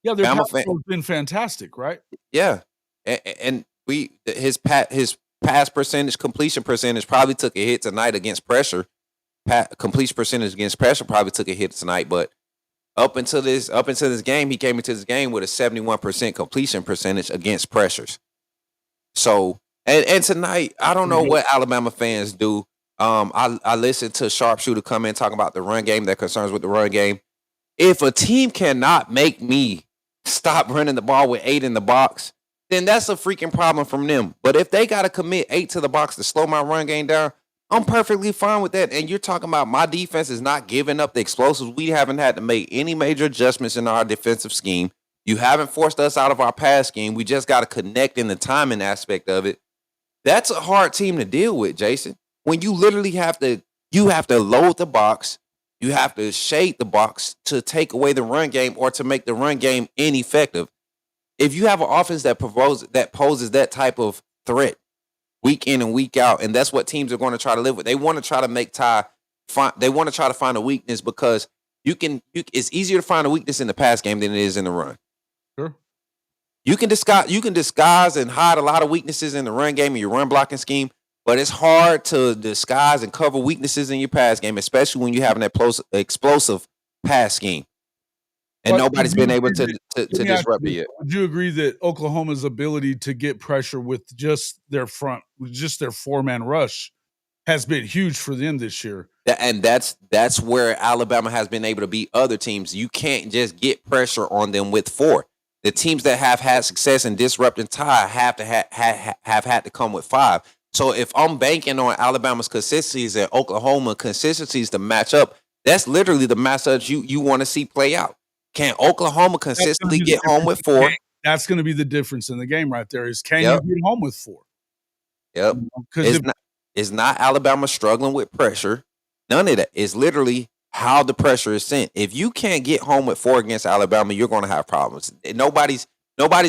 yeah, their pass pro has been fantastic, right? Yeah. And his pass percentage, completion percentage probably took a hit tonight against pressure. Completion percentage against pressure probably took a hit tonight. But up until this game, he came into this game with a 71% completion percentage against pressures. So, and tonight, I don't know what Alabama fans do. I listened to Sharpshooter come in talking about the run game, their concerns with the run game. If a team cannot make me stop running the ball with 8 in the box, then that's a freaking problem from them. But if they got to commit 8 to the box to slow my run game down, I'm perfectly fine with that. And you're talking about my defense is not giving up the explosives. We haven't had to make any major adjustments in our defensive scheme. You haven't forced us out of our pass game. We just got to connect in the timing aspect of it. That's a hard team to deal with, Jason. When you literally have to load the box, you have to shade the box to take away the run game or to make the run game ineffective. If you have an offense that poses that type of threat week in and week out, and that's what teams are going to try to live with. They want to try to make they want to try to find a weakness because it's easier to find a weakness in the pass game than it is in the run. Sure. You can disguise and hide a lot of weaknesses in the run game and your run blocking scheme, but it's hard to disguise and cover weaknesses in your pass game, especially when you have an explosive pass scheme. And nobody's been able to disrupt it yet. Would you agree that Oklahoma's ability to get pressure with just their 4-man rush has been huge for them this year. And that's where Alabama has been able to beat other teams. You can't just get pressure on them with 4. The teams that have had success in disrupting tie have to have had to come with 5. So if I'm banking on Alabama's consistencies and Oklahoma consistencies to match up, that's literally the matchups you want to see play out. Can Oklahoma consistently get home with 4? That's going to be the difference in the game right there. Is can Yep. you get home with 4? Yep. Because it's not Alabama struggling with pressure. None of that. It's literally how the pressure is sent. If you can't get home with 4 against Alabama, you're going to have problems. Nobody's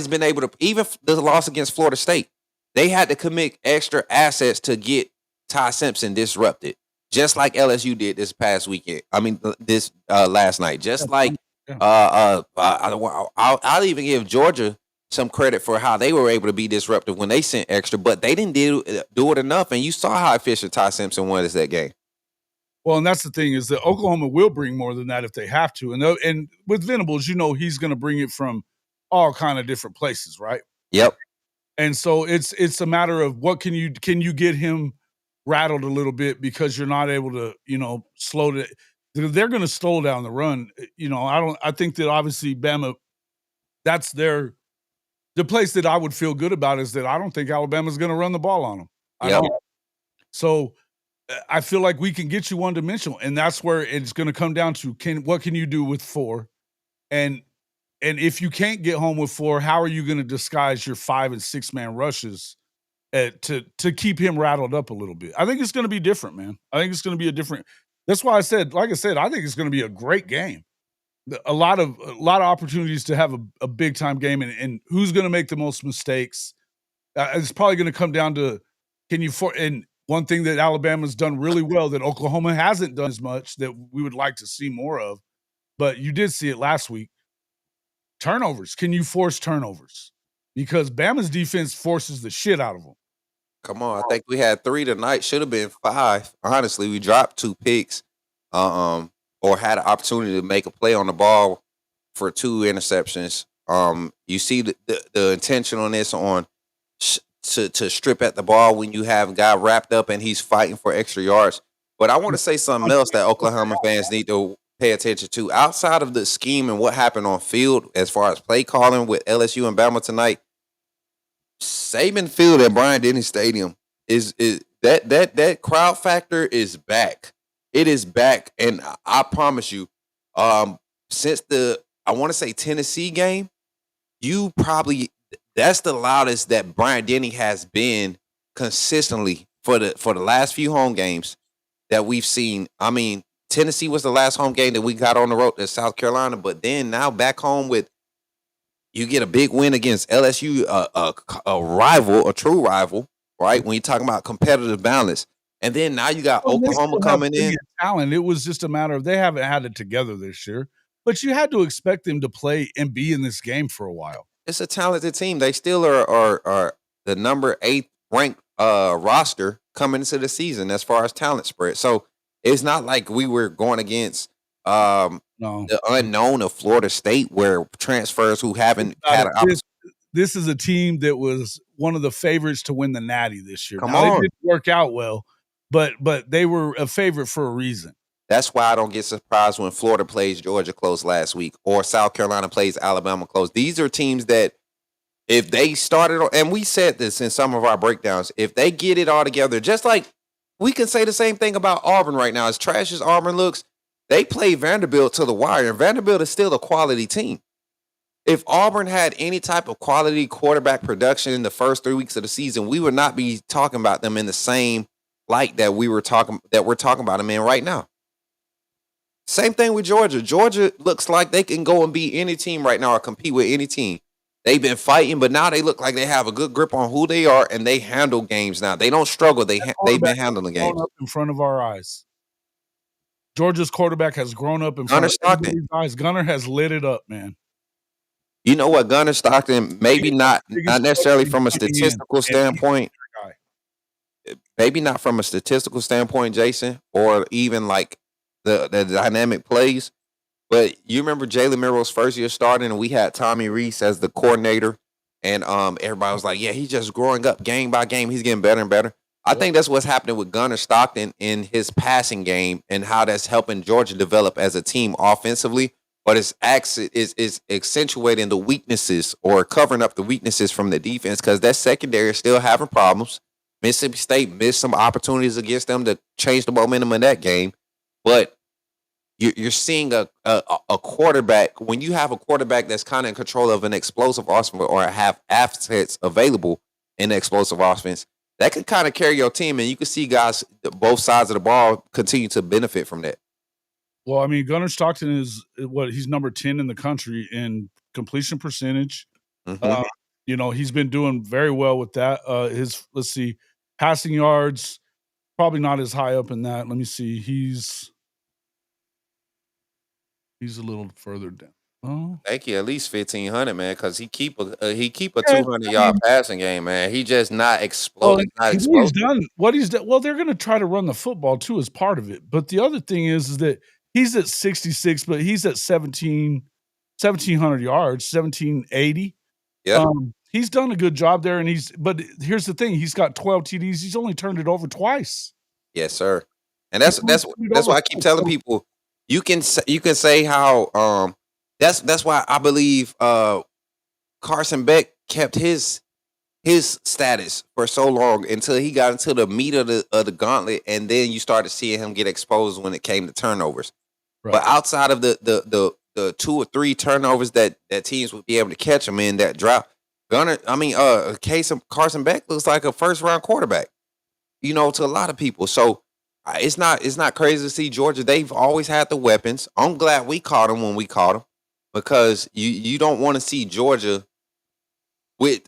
been able to. Even the loss against Florida State, they had to commit extra assets to get Ty Simpson disrupted, just like LSU did this past weekend. I mean, this last night. Just like I'll even give Georgia some credit for how they were able to be disruptive when they sent extra, but they didn't do it enough. And you saw how efficient Ty Simpson was that game. Well, and that's the thing is that Oklahoma will bring more than that if they have to. And with Venables, he's going to bring it from all kind of different places, right? Yep. And so it's a matter of what can you get him rattled a little bit because you're not able to, slow it. They're going to slow down the run. I think that obviously Bama, that's the place that I would feel good about is that I don't think Alabama's going to run the ball on them. I don't. So I feel like we can get you one-dimensional, and that's where it's going to come down to what can you do with 4? And if you can't get home with 4, how are you going to disguise your 5 and 6 man rushes to keep him rattled up a little bit? I think it's going to be different, man. I think it's going to be a different. That's why I said, I think it's going to be a great game. A lot of opportunities to have a big time game, and who's going to make the most mistakes? It's probably going to come down to and one thing that Alabama's done really well that Oklahoma hasn't done as much that we would like to see more of, but you did see it last week. Turnovers. Can you force turnovers? Because Bama's defense forces the shit out of them. Come on, I think we had 3 tonight. Should have been 5. Honestly, we dropped 2 picks, or had an opportunity to make a play on the ball for 2 interceptions. You see the intentionalness on to strip at the ball when you have a guy wrapped up and he's fighting for extra yards. But I want to say something else that Oklahoma fans need to pay attention to. Outside of the scheme and what happened on field as far as play calling with LSU and Bama tonight, Saban Field at Bryant-Denny Stadium is that crowd factor is back. It is back, and I promise you, since I want to say Tennessee game, that's the loudest that Bryant-Denny has been consistently for the last few home games that we've seen. I mean, Tennessee was the last home game that we got on the road to South Carolina, but then now back home you get a big win against LSU, a true rival, right? When you're talking about competitive balance. And then now you got Oklahoma coming in. Talent. It was just a matter of they haven't had it together this year, but you had to expect them to play and be in this game for a while. It's a talented team. They still are the number 8 ranked roster coming into the season as far as talent spread. So it's not like we were going against the unknown of Florida State, where transfers who haven't had an opportunity. This is a team that was one of the favorites to win the Natty this year. Come on. They didn't work out well, but they were a favorite for a reason. That's why I don't get surprised when Florida plays Georgia close last week or South Carolina plays Alabama close. These are teams that if they started, and we said this in some of our breakdowns, if they get it all together, just like we can say the same thing about Auburn right now. As trash as Auburn looks, they play Vanderbilt to the wire, and Vanderbilt is still a quality team. If Auburn had any type of quality quarterback production in the first 3 weeks of the season, we would not be talking about them in the same light that we're talking about them in right now. Same thing with Georgia. Georgia looks like they can go and beat any team right now or compete with any team. They've been fighting, but now they look like they have a good grip on who they are, and they handle games now. They don't struggle. They've been handling games. Up in front of our eyes. Georgia's quarterback has grown up in front of everybody's eyes. Gunner has lit it up, man. You know what, Gunner Stockton, maybe not necessarily from a statistical standpoint. Maybe not from a statistical standpoint, Jason, or even like the dynamic plays. But you remember Jalen Milroe's first year starting, and we had Tommy Reese as the coordinator, and everybody was like, yeah, he's just growing up game by game. He's getting better and better. I think that's what's happening with Gunnar Stockton in his passing game and how that's helping Georgia develop as a team offensively. But it's accentuating the weaknesses or covering up the weaknesses from the defense because that secondary is still having problems. Mississippi State missed some opportunities against them to change the momentum in that game. But you're seeing a quarterback, when you have a quarterback that's kind of in control of an explosive offense or have assets available in the explosive offense, that could kind of carry your team, and you can see guys both sides of the ball continue to benefit from that. Well, I mean, Gunnar Stockton is he's number 10 in the country in completion percentage. He's been doing very well with that. Let's see, passing yards, probably not as high up in that. Let me see. He's a little further down. Oh, thank you. At least 1,500, man, because he keep a 200-yard passing game, man. He just not exploding. What he's done. Well, they're going to try to run the football too as part of it. But the other thing is that he's at 66, but he's at 1,700 yards, 1,780. Yeah. He's done a good job there, but here's the thing: he's got 12 TDs. He's only turned it over twice. Yes, sir. And that's why I keep telling people you can say how that's why I believe Carson Beck kept his status for so long until he got into the meat of the gauntlet, and then you started seeing him get exposed when it came to turnovers. Right. But outside of the 2 or 3 turnovers that teams would be able to catch him in that drought, Carson Beck looks like a first-round quarterback, to a lot of people. So it's not crazy to see Georgia. They've always had the weapons. I'm glad we caught them when we caught them, because you don't want to see Georgia with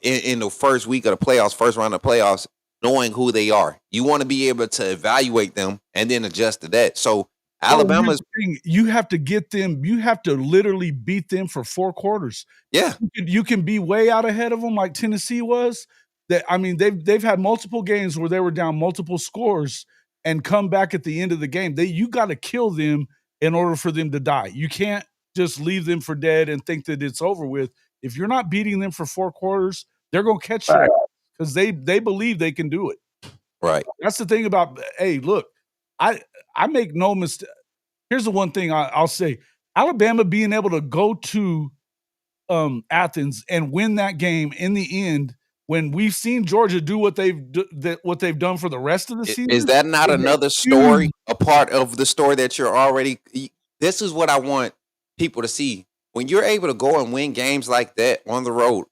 in the first week of the playoffs, first round of the playoffs, knowing who they are. You want to be able to evaluate them and then adjust to that. So Alabama's you have to get them. You have to literally beat them for 4 quarters. Yeah, you can be way out ahead of them like Tennessee was. They've had multiple games where they were down multiple scores and come back at the end of the game. You got to kill them in order for them to die. You can't just leave them for dead and think that it's over with. If you're not beating them for 4 quarters, they're going to catch you because they believe they can do it. Right. That's the thing about. Hey, look, I make no mistake. Here's the one thing I'll say: Alabama being able to go to Athens and win that game in the end, when we've seen Georgia do what they've done for the rest of the season. Is that not another story, a part of the story that you're already? This is what I want people to see. When you're able to go and win games like that on the road,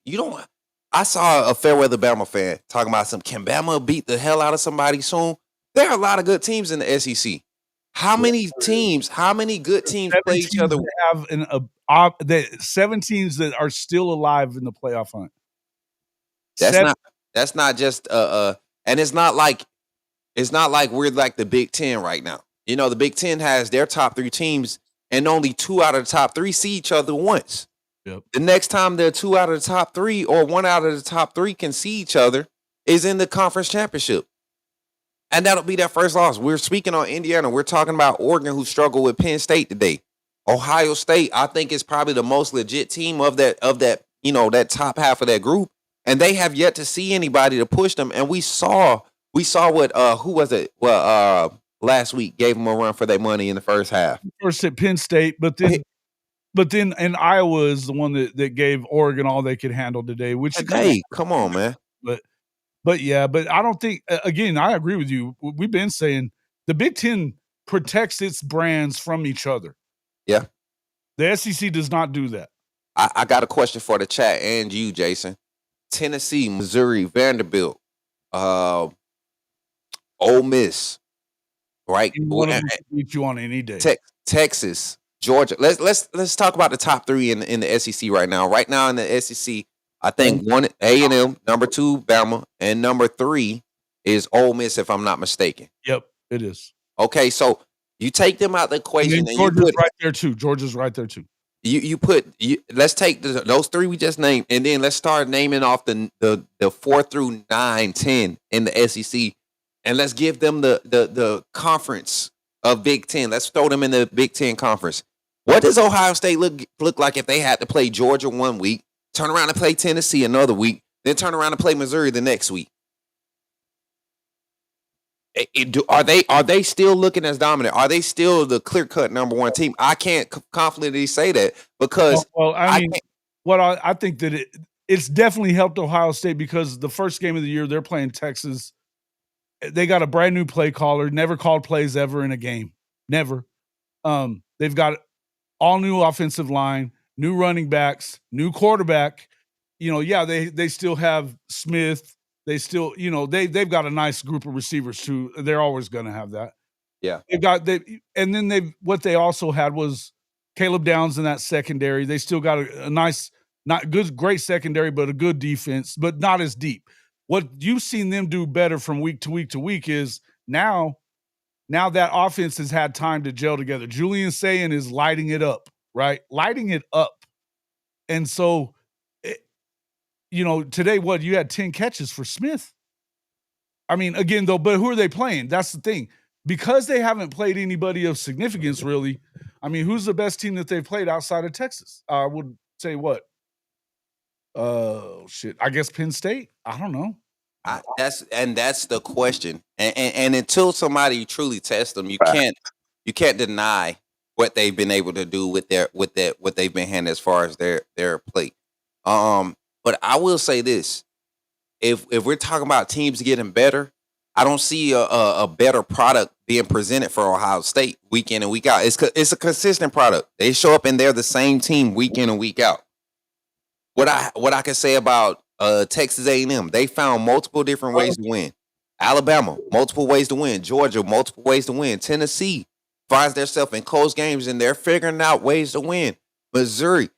I saw a Fairweather Bama fan talking about can Bama beat the hell out of somebody soon? There are a lot of good teams in the SEC. How many good teams play each other? Have 7 teams that are still alive in the playoff hunt. That's not just and it's not like we're like the Big Ten right now. The Big Ten has their top 3 teams, and only 2 out of the top 3 see each other once. Yep. The next time the 2 out of the top 3 or 1 out of the top 3 can see each other is in the conference championship. And that'll be their first loss. We're speaking on Indiana. We're talking about Oregon, who struggled with Penn State today. Ohio State, I think, is probably the most legit team of that that top half of that group. And they have yet to see anybody to push them. And we saw what who was it? Well, last week gave them a run for their money in the first half. First at Penn State, but then in Iowa is the one that gave Oregon all they could handle today. Come on, man. But I don't think. Again, I agree with you. We've been saying the Big Ten protects its brands from each other. Yeah, the SEC does not do that. I got a question for the chat and you, Jason. Tennessee, Missouri, Vanderbilt, Ole Miss, right? One of them can beat you on any day. Texas, Georgia. Let's talk about the top 3 in the SEC right now. Right now in the SEC, I think 1 A&M, number 2 Bama, and number 3 is Ole Miss, if I'm not mistaken. Yep, it is. Okay, so you take them out of the equation, and Georgia's right there too. Georgia's right there too. Let's take those 3 we just named, and then let's start naming off the 4 through 9, 10 in the SEC, and let's give them the conference of Big Ten. Let's throw them in the Big Ten conference. What does Ohio State look like if they had to play Georgia one week, turn around and play Tennessee another week, then turn around and play Missouri the next week? Are they still looking as dominant? Are they still the clear-cut number one team? I can't confidently say that because Well, I mean, can't. what I think that it's definitely helped Ohio State because the first game of the year they're playing Texas. They got a brand new play caller, never called plays ever in a game, never. They've got all new offensive line, new running backs, new quarterback. Yeah, they still have Smith. They still, they've got a nice group of receivers too. They're always going to have that. Yeah. And then what they also had was Caleb Downs in that secondary. They still got a nice, not good, great secondary, but a good defense, but not as deep. What you've seen them do better from week to week to week is now that offense has had time to gel together. Julian Sayin is lighting it up, right? Lighting it up. And so, today, you had 10 catches for Smith. I mean, again, though, but who are they playing? That's the thing. Because they haven't played anybody of significance, really. I mean, who's the best team that they've played outside of Texas? I would say what? Shit. I guess Penn State. I don't know. That's the question. And until somebody truly tests them, you can't deny what they've been able to do with what they've been handed as far as their play. But I will say this: if we're talking about teams getting better, I don't see a better product being presented for Ohio State week in and week out. It's a consistent product. They show up and they're the same team week in and week out. What I can say about Texas A&M, they found multiple different ways to win. Alabama, multiple ways to win. Georgia, multiple ways to win. Tennessee finds themselves in close games and they're figuring out ways to win. Missouri,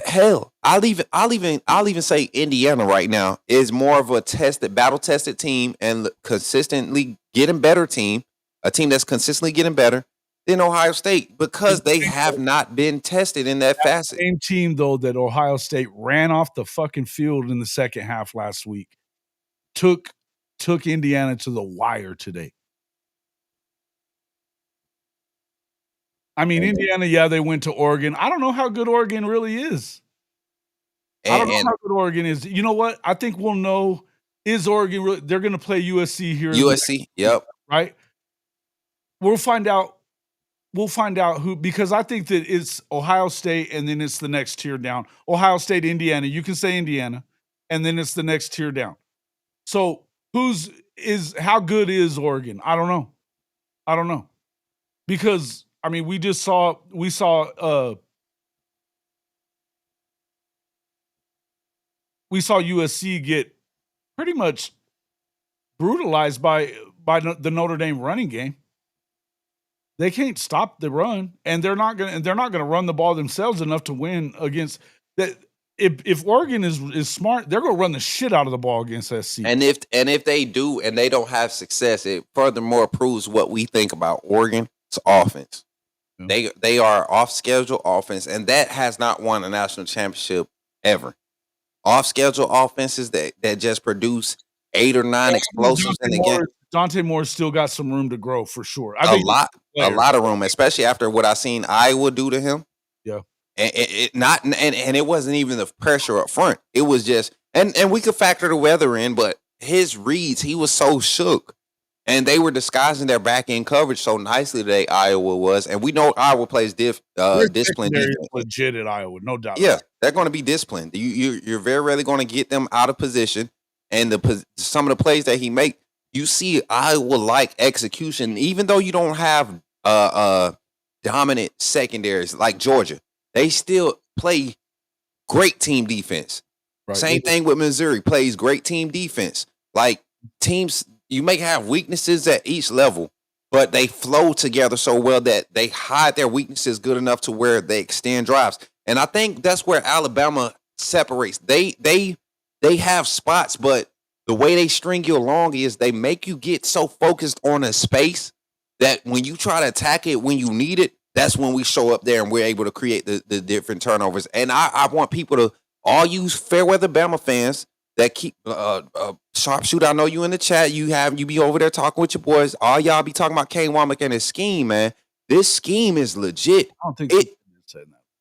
hell, I'll even say Indiana right now is more of a battle-tested team and consistently getting better team, a team that's consistently getting better than Ohio State because they have not been tested in that facet. Same team, though, that Ohio State ran off the fucking field in the second half last week, took Indiana to the wire today. I mean, Indiana, they went to Oregon. I don't know how good Oregon really is. I don't know how good Oregon is. You know what? I think we'll know. Is Oregon really? They're going to play USC here. USC, yep. Right? We'll find out. We'll find out who, because I think that it's Ohio State and then it's the next tier down. Ohio State, Indiana. You can say Indiana, and then it's the next tier down. So how good is Oregon? I don't know. Because I mean, we saw USC get pretty much brutalized by the Notre Dame running game. They can't stop the run, and they're not going to run the ball themselves enough to win against that. If Oregon is smart, they're going to run the shit out of the ball against SC. And if they do and they don't have success, it furthermore proves what we think about Oregon's offense. Yeah. They are off schedule offense, and that has not won a national championship ever. Off schedule offenses that just produce 8 or 9 explosives in the game. Dante Moore's still got some room to grow for sure. A lot of room, especially after what I seen Iowa do to him. Yeah. And it wasn't even the pressure up front. It was just and we could factor the weather in, but his reads, he was so shook. And they were disguising their back end coverage so nicely today, Iowa was. And we know Iowa plays disciplined defense. Legit at Iowa, no doubt. Yeah, they're going to be disciplined. You're very rarely going to get them out of position. And some of the plays that he make, you see Iowa-like execution, even though you don't have dominant secondaries like Georgia. They still play great team defense. Right. Same thing with Missouri, plays great team defense. Like teams, you may have weaknesses at each level, but they flow together so well that they hide their weaknesses good enough to where they extend drives. And I think that's where Alabama separates. They have spots, but the way they string you along is they make you get so focused on a space that when you try to attack it when you need it, that's when we show up there and we're able to create the different turnovers. And I want people to, all you Fairweather Bama fans that keep Sharpshooter, I know you in the chat. You be over there talking with your boys. All y'all be talking about Kane Womack and his scheme, man. This scheme is legit. I don't think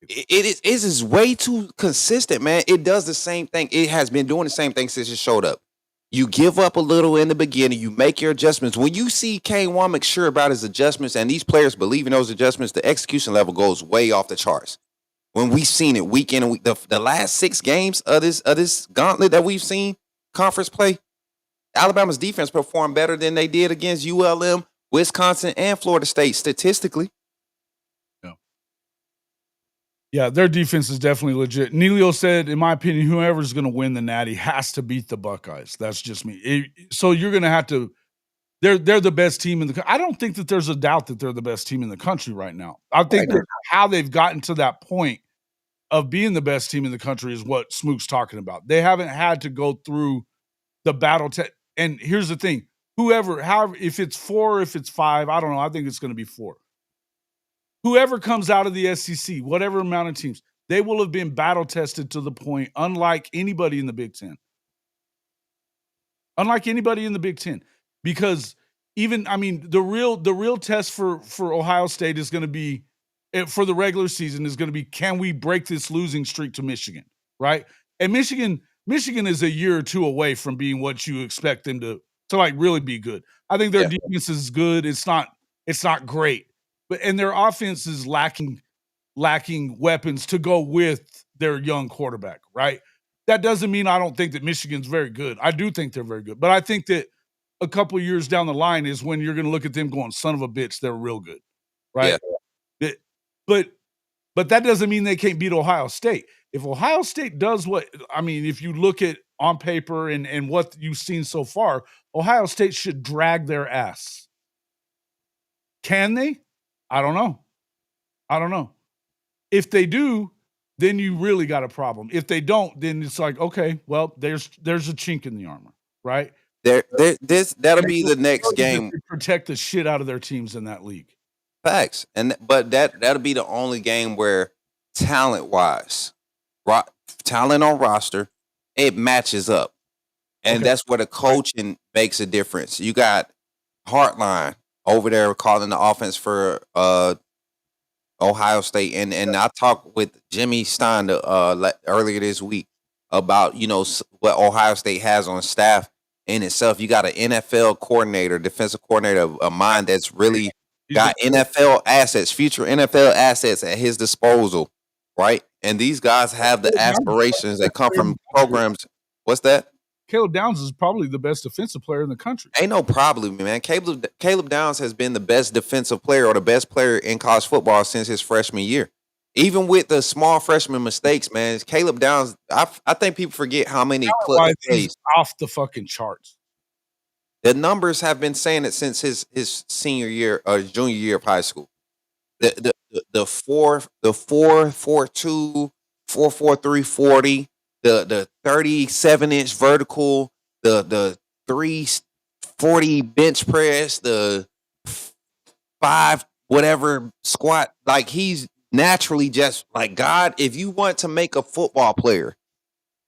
it is way too consistent, man. It does the same thing. It has been doing the same thing since it showed up. You give up a little in the beginning. You make your adjustments. When you see Kane Womack sure about his adjustments and these players believe in those adjustments, the execution level goes way off the charts. When we've seen it week in and week, the last 6 games of this gauntlet that we've seen, conference play, Alabama's defense performed better than they did against ULM, Wisconsin, and Florida State statistically. Yeah, their defense is definitely legit. Neilio said, in my opinion, whoever's going to win the Natty has to beat the Buckeyes. That's just me. So you're going to have to. They're the best team in the. I don't think that there's a doubt that they're the best team in the country right now. I think that how they've gotten to that point of being the best team in the country is what Smook's talking about. They haven't had to go through the battle. And here's the thing: however, if it's 4, if it's 5, I don't know. I think it's going to be 4. Whoever comes out of the SEC, whatever amount of teams, they will have been battle tested to the point, unlike anybody in the Big Ten. Unlike anybody in the Big Ten. Because the real test for Ohio State is going to be, for the regular season, is going to be, can we break this losing streak to Michigan, right? And Michigan is a year or 2 away from being what you expect them to like really be good. I think their defense is good. It's not great. And their offense is lacking weapons to go with their young quarterback, right? That doesn't mean I don't think that Michigan's very good. I do think they're very good. But I think that a couple of years down the line is when you're going to look at them going, son of a bitch, they're real good, right? Yeah. But that doesn't mean they can't beat Ohio State. If Ohio State does if you look at on paper and what you've seen so far, Ohio State should drag their ass. Can they? I don't know. If they do, then you really got a problem. If they don't, then it's like, okay, well, there's a chink in the armor, right? That'll be the next game. Protect the shit out of their teams in that league. Facts. But that'll be the only game where talent-wise, talent on roster, it matches up. And that's where the coaching makes a difference. You got Hartline over there calling the offense for Ohio State. And I talked with Jimmy Stein earlier this week about, what Ohio State has on staff in itself. You got an NFL coordinator, defensive coordinator of mind that's really got NFL assets, future NFL assets at his disposal, right? And these guys have the aspirations that come from programs. What's that? Caleb Downs is probably the best defensive player in the country. Ain't no problem, man. Caleb Downs has been the best defensive player or the best player in college football since his freshman year. Even with the small freshman mistakes, man, Caleb Downs, I think people forget how many plays off the fucking charts. The numbers have been saying it since his senior year or junior year of high school. The 4.42, 4.43 40. The 37-inch vertical, the 340 bench press, the 5 whatever squat. Like, he's naturally just like, God, if you want to make a football player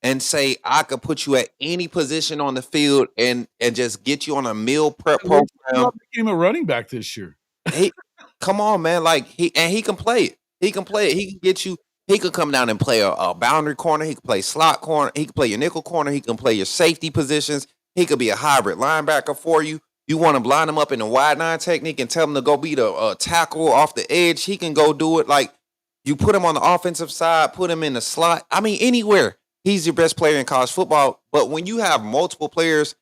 and say, I could put you at any position on the field and just get you on a meal prep program. He became a running back this year. Come on, man. Like, he can play it. He can play it. He can get you. He could come down and play a boundary corner. He could play slot corner. He could play your nickel corner. He can play your safety positions. He could be a hybrid linebacker for you. You want to blind him up in the wide 9 technique and tell him to go beat a tackle off the edge. He can go do it. Like, you put him on the offensive side, put him in the slot. I mean, anywhere. He's your best player in college football. But when you have multiple players,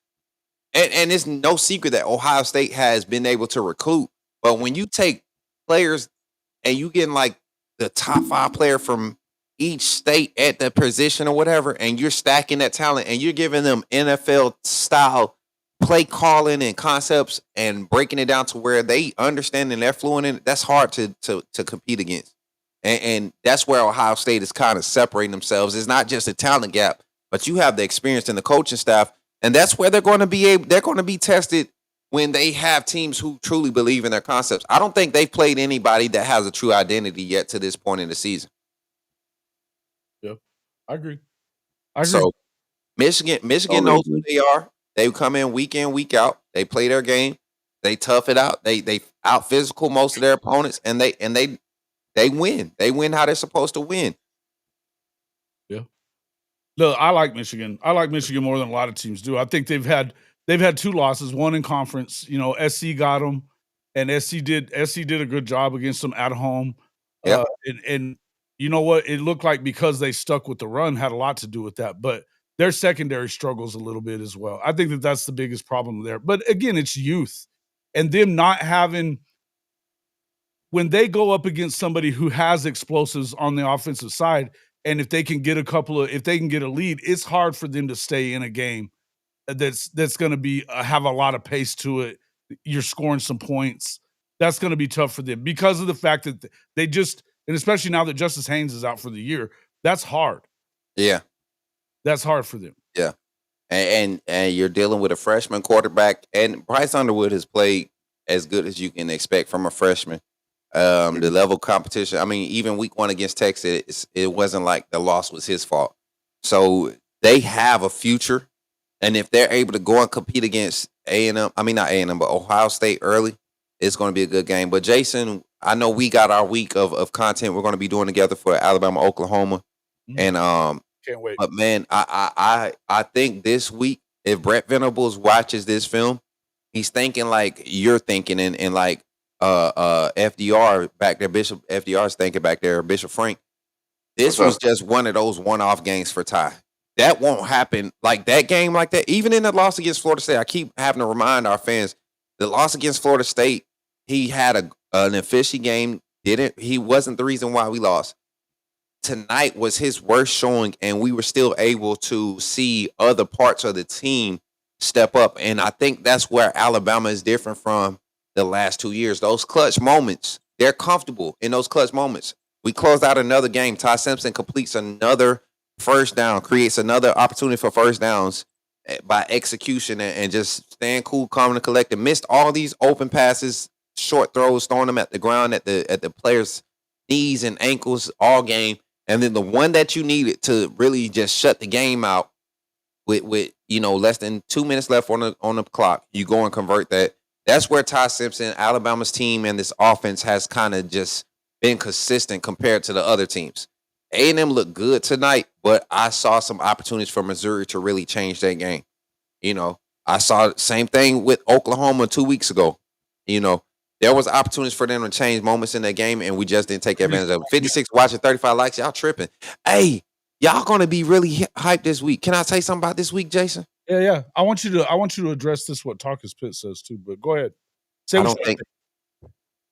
and it's no secret that Ohio State has been able to recruit, but when you take players and you get like the top 5 player from each state at the position or whatever, and you're stacking that talent and you're giving them NFL style play calling and concepts and breaking it down to where they understand and they're fluent in it, that's hard to compete against. And that's where Ohio State is kind of separating themselves. It's not just a talent gap, but you have the experience in the coaching staff, and that's where they're going to be tested when they have teams who truly believe in their concepts. I don't think they've played anybody that has a true identity yet to this point in the season. Yeah, I agree. So Michigan knows who they are. They come in, week out. They play their game. They tough it out. They out physical most of their opponents, and they win. They win how they're supposed to win. Yeah. Look, I like Michigan. I like Michigan more than a lot of teams do. I think they've had 2 losses, one in conference. SC got them, and SC did a good job against them at home. Yep. And you know what? It looked like because they stuck with the run had a lot to do with that, but their secondary struggles a little bit as well. I think that that's the biggest problem there. But again, it's youth and them not having when they go up against somebody who has explosives on the offensive side, and if they can get a lead, it's hard for them to stay in a game that's going to be have a lot of pace to it. You're scoring some points. That's going to be tough for them because of the fact that they just, and especially now that Justice Haynes is out for the year, that's hard. Yeah. That's hard for them. Yeah. And you're dealing with a freshman quarterback, and Bryce Underwood has played as good as you can expect from a freshman. The level of competition. I mean, even week 1 against Texas, it wasn't like the loss was his fault. So they have a future, and if they're able to go and compete against A&M, I mean not A&M, but Ohio State early, it's going to be a good game. But Jason, I know we got our week of content we're going to be doing together for Alabama, Oklahoma, and Can't wait. But man, I think this week, if Brett Venables watches this film, he's thinking like you're thinking, and like FDR back there, Bishop FDR is thinking back there, Bishop Frank. This was just one of those one-off games for Ty. That won't happen. Like that game like that, even in the loss against Florida State, I keep having to remind our fans, the loss against Florida State, he had an efficient game. He wasn't the reason why we lost. Tonight was his worst showing, and we were still able to see other parts of the team step up. And I think that's where Alabama is different from the last 2 years. Those clutch moments, they're comfortable in those clutch moments. We closed out another game. Ty Simpson completes another first down, creates another opportunity for first downs by execution and just staying cool, calm, and collected. Missed all these open passes, short throws, throwing them at the ground, at the players' knees and ankles all game. And then the one that you needed to really just shut the game out with less than 2 minutes left on the clock, you go and convert that. That's where Ty Simpson, Alabama's team, and this offense has kind of just been consistent compared to the other teams. A&M looked good tonight, but I saw some opportunities for Missouri to really change that game. I saw the same thing with Oklahoma 2 weeks ago. There was opportunities for them to change moments in that game, and we just didn't take advantage of it. 56 watching, 35 likes. Y'all tripping. Hey, y'all going to be really hyped this week. Can I say something about this week, Jason? Yeah. I want you to address this, what Talk His Pit says too, but go ahead.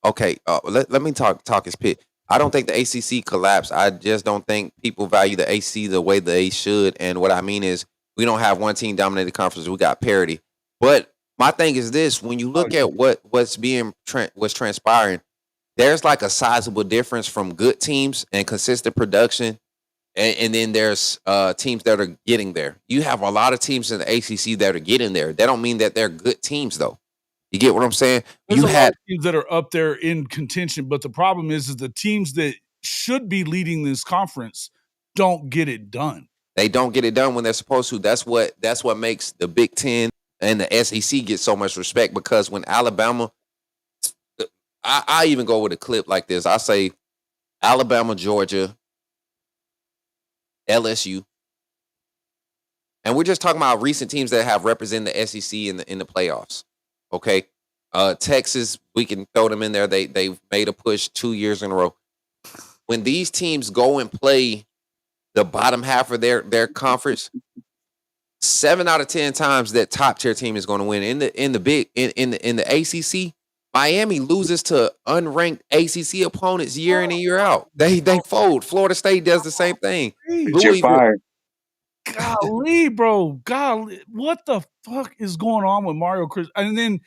Okay, let me talk his pit. I don't think the ACC collapsed. I just don't think people value the ACC the way they should. And what I mean is we don't have one team dominated conference. We got parity. But my thing is this: when you look at what's transpiring, there's like a sizable difference from good teams and consistent production, and then there's teams that are getting there. You have a lot of teams in the ACC that are getting there. That don't mean that they're good teams, though. You get what I'm saying? There's a lot of teams that are up there in contention, but the problem is the teams that should be leading this conference don't get it done. They don't get it done when they're supposed to. That's what makes the Big Ten and the SEC get so much respect, because when Alabama, I even go with a clip like this. I say Alabama, Georgia, LSU, and we're just talking about recent teams that have represented the SEC in the playoffs. Okay, Texas, we can throw them in there. They've made a push 2 years in a row. When these teams go and play the bottom half of their conference, 7 out of 10 times that top tier team is going to win. In the ACC, Miami loses to unranked ACC opponents year in and year out. They fold. Florida State does the same thing. Louisville. Golly, bro. Golly, what the fuck is going on with Mario Chris? And then,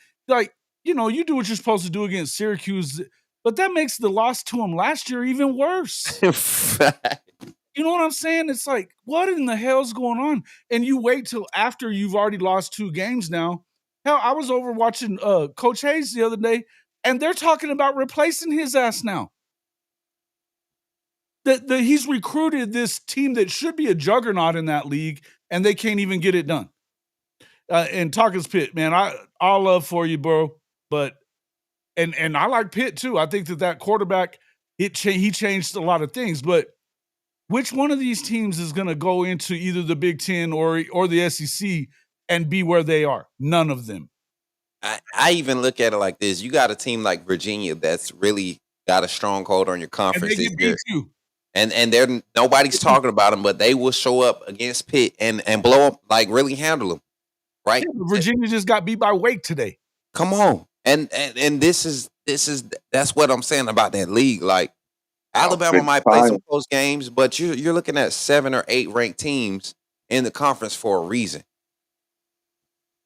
you do what you're supposed to do against Syracuse, but that makes the loss to him last year even worse. You know what I'm saying? It's like, what in the hell's going on? And you wait till after you've already lost 2 games now. Hell, I was over watching Coach Hayes the other day, and they're talking about replacing his ass now. He's recruited this team that should be a juggernaut in that league, and they can't even get it done. And Talkers Pitt, man, all love for you, bro. But and I like Pitt too. I think that quarterback, he changed a lot of things. But Which one of these teams is going to go into either the Big Ten or the SEC and be where they are? None of them. I even look at it like this. You got a team like Virginia that's really got a stronghold on your And conference they this get year. beat too. And they're nobody's talking about them, but they will show up against Pitt and blow up, like really handle them, right? Yeah, Virginia just got beat by Wake today. Come on, and this is that's what I'm saying about that league. Like Alabama might play some close games, but you're looking at 7 or 8 ranked teams in the conference for a reason.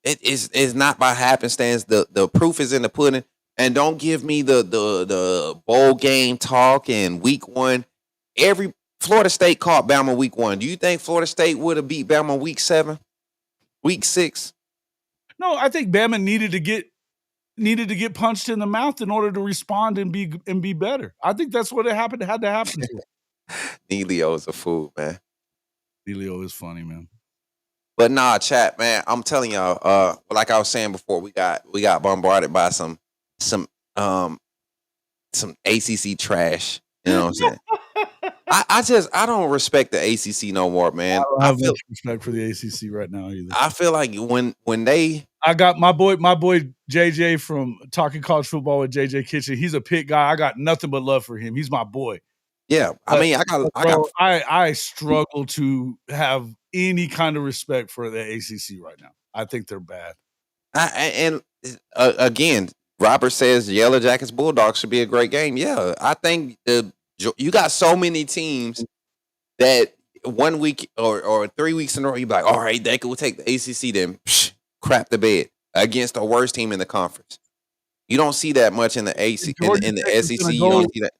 It is not by happenstance. The proof is in the pudding. And don't give me the bowl game talk and week 1. Every Florida State caught Bama week 1. Do you think Florida State would have beat Bama week 7, week 6? No, I think Bama needed to get punched in the mouth in order to respond and be better. I think that's what had to happen to him. Neilio's a fool, man. Neilio is funny, man. But nah, chat, man. I'm telling y'all, like I was saying before, we got bombarded by some ACC trash. You know what I'm saying? I don't respect the ACC no more, man. I don't have much respect for the ACC right now either. I feel like when they, I got my boy JJ from Talking College Football with JJ Kitchen. He's a Pitt guy. I got nothing but love for him. He's my boy. Yeah, I struggle to have any kind of respect for the ACC right now. I think they're bad. Again, Robert says Yellow Jackets Bulldogs should be a great game. Yeah, I think you got so many teams that 1 week or 3 weeks in a row, you be like, all right, they could take the ACC, then crap the bed against the worst team in the conference. You don't see that much in the ACC. In the SEC, you don't see that.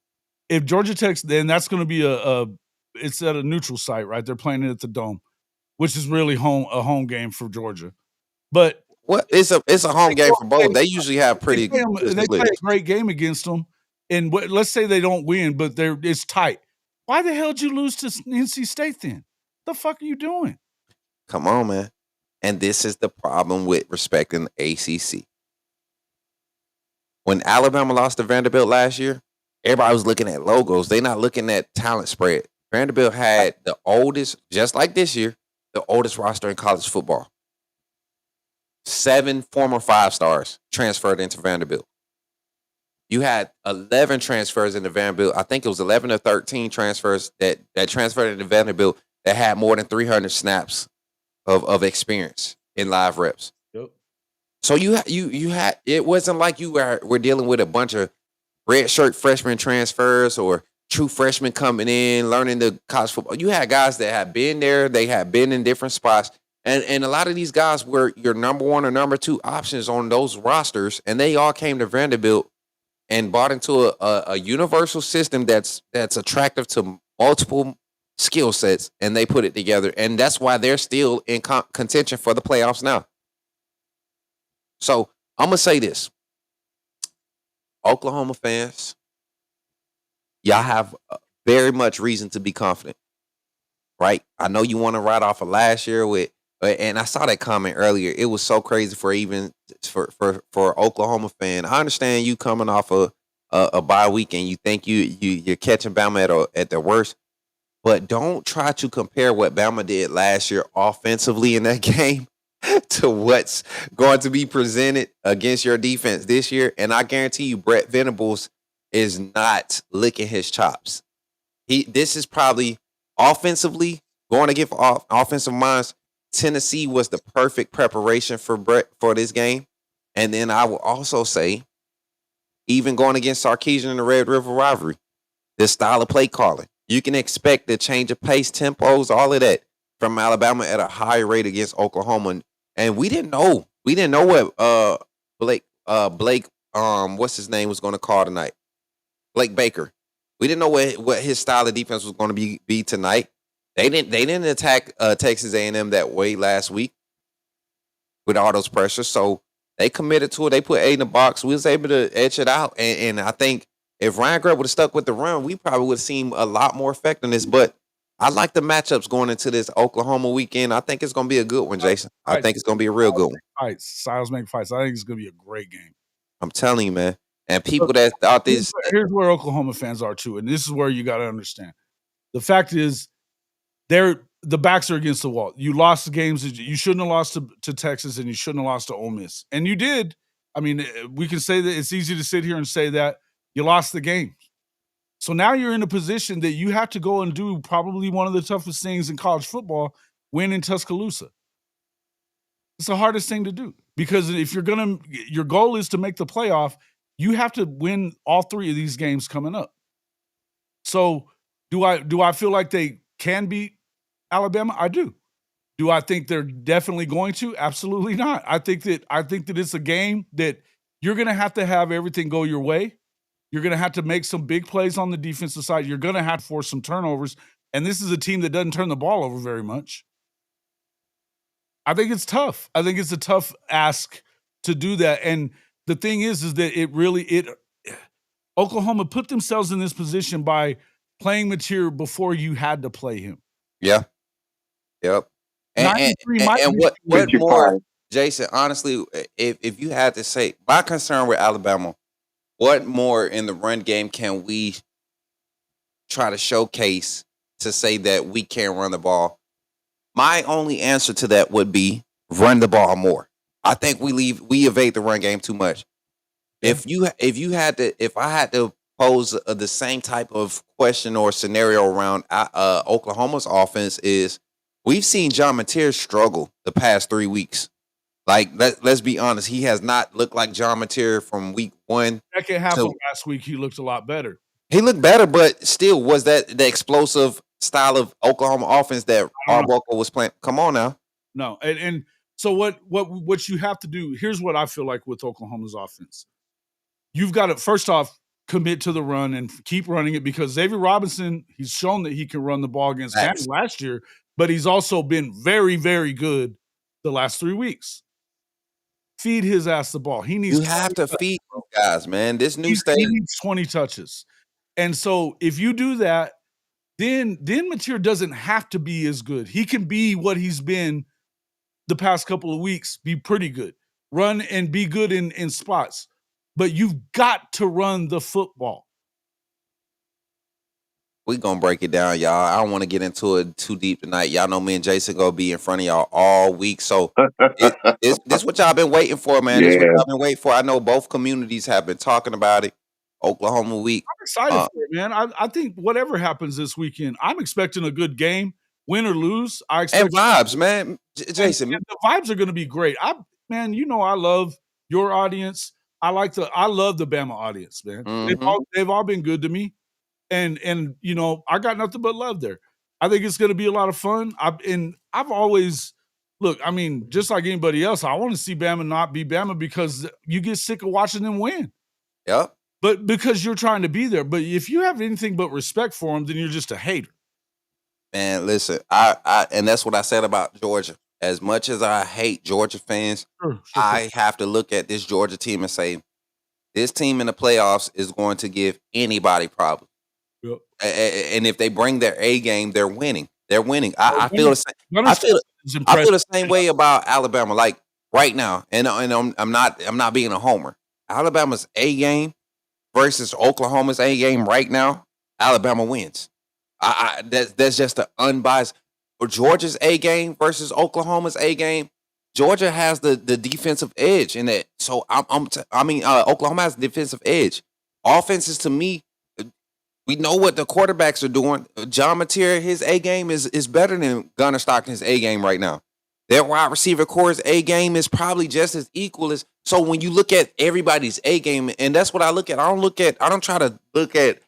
If Georgia Tech's, then that's going to be it's at a neutral site, right? They're playing it at the Dome, which is really a home game for Georgia. But it's a home game for both. They usually have pretty. They play a great game against them, and let's say they don't win, but it's tight. Why the hell did you lose to NC State then? The fuck are you doing? Come on, man. And this is the problem with respecting the ACC. When Alabama lost to Vanderbilt last year, everybody was looking at logos. They're not looking at talent spread. Vanderbilt had the oldest, just like this year, the oldest roster in college football. 7 former 5-stars transferred into Vanderbilt. You had 11 transfers into Vanderbilt. I think it was 11 or 13 transfers that transferred into Vanderbilt that had more than 300 snaps of experience in live reps. Yep. So you had it wasn't like you were dealing with a bunch of red shirt freshman transfers or true freshmen coming in, learning the college football. You had guys that had been there. They had been in different spots. And a lot of these guys were your number 1 or number 2 options on those rosters. And they all came to Vanderbilt and bought into a universal system that's attractive to multiple skill sets. And they put it together. And that's why they're still in contention for the playoffs now. So I'm going to say this. Oklahoma fans, y'all have very much reason to be confident, right? I know you want to write off of last year and I saw that comment earlier. It was so crazy for Oklahoma fan. I understand you coming off a bye week and you think you're catching Bama at their worst, but don't try to compare what Bama did last year offensively in that game to what's going to be presented against your defense this year. And I guarantee you, Brett Venables is not licking his chops. This is probably offensively going to give offensive minds. Tennessee was the perfect preparation for Brett for this game. And then I will also say, even going against Sarkisian in the Red River rivalry, the style of play calling, you can expect the change of pace, tempos, all of that from Alabama at a high rate against Oklahoma. And we didn't know what Blake what's his name was going to call tonight. Blake Baker. We didn't know what his style of defense was going to be tonight. They didn't attack Texas A&M that way last week with all those pressures. So they committed to it. They put 8 in the box. We was able to edge it out. And I think if Ryan Grubb would have stuck with the run, we probably would have seen a lot more effectiveness. But I like the matchups going into this Oklahoma weekend. I think it's going to be a good one, Jason. I think it's going to be a real good one. Styles make fights. I think it's going to be a great game. I'm telling you, man. And people that thought this. Here's where Oklahoma fans are, too. And this is where you got to understand. The fact is, the backs are against the wall. You lost the games that you shouldn't have lost to Texas, and you shouldn't have lost to Ole Miss, and you did. I mean, we can say that it's easy to sit here and say that you lost the game. So now you're in a position that you have to go and do probably one of the toughest things in college football, win in Tuscaloosa. It's the hardest thing to do because if your goal is to make the playoff, you have to win all 3 of these games coming up. So do I feel like they can beat Alabama? I do. Do I think they're definitely going to? Absolutely not. I think that it's a game that you're going to have everything go your way. You're going to have to make some big plays on the defensive side. You're going to have to force some turnovers. And this is a team that doesn't turn the ball over very much. I think it's tough. I think it's a tough ask to do that. And the thing is that Oklahoma put themselves in this position by playing Mateer before you had to play him. Yeah. Yep. And what more, Jason, honestly, if you had to say, my concern with Alabama, what more in the run game can we try to showcase to say that we can't run the ball? My only answer to that would be run the ball more. I think we evade the run game too much. Yeah. If I had to pose the same type of question or scenario around Oklahoma's offense, is we've seen John Mateer struggle the past 3 weeks. Like, let's be honest, he has not looked like John Mateer from week 1. Second half of last week, he looked a lot better. He looked better, but still, was that the explosive style of Oklahoma offense that Arbuckle was playing? Come on now. No, and so what you have to do, here's what I feel like with Oklahoma's offense. You've got to, first off, commit to the run and keep running it, because Xavier Robinson, he's shown that he can run the ball against Bama last year, but he's also been very, very good the last 3 weeks. Feed his ass the ball. He needs. You have to feed those guys, man. This new state. He needs 20 touches. And so if you do that, then Mateer doesn't have to be as good. He can be what he's been the past couple of weeks, be pretty good. Run and be good in spots. But you've got to run the football. We're going to break it down, y'all. I don't want to get into it too deep tonight. Y'all know me and Jason going to be in front of y'all all week. So this is what y'all been waiting for, man. Yeah. This is what y'all been waiting for. I know both communities have been talking about it. Oklahoma week. I'm excited for it, man. I think whatever happens this weekend, I'm expecting a good game, win or lose. I expect and vibes, man. Jason, and the vibes are going to be great. Man, you know I love your audience. I love the Bama audience, man. Mm-hmm. They've all been good to me. And you know, I got nothing but love there. I think it's going to be a lot of fun. I've always I mean, just like anybody else, I want to see Bama not be Bama, because you get sick of watching them win. Yep. But because you're trying to be there. But if you have anything but respect for them, then you're just a hater. Man, listen, I and that's what I said about Georgia. As much as I hate Georgia fans, sure. I have to look at this Georgia team and say, this team in the playoffs is going to give anybody problems. Yep. And if they bring their A game, they're winning. They're winning. I feel the same. I feel the same way about Alabama. Like right now, and I'm not being a homer. Alabama's A game versus Oklahoma's A game right now, Alabama wins. That's just the unbiased. For Georgia's A game versus Oklahoma's A game, Georgia has the defensive edge in that. So Oklahoma has the defensive edge. Offenses, to me, we know what the quarterbacks are doing. John Mateer, his A game is better than Gunnar Stockton's A game right now. Their wide receiver core's A game is probably just as equal as. So when you look at everybody's A game, and that's what I look at. I don't try to look at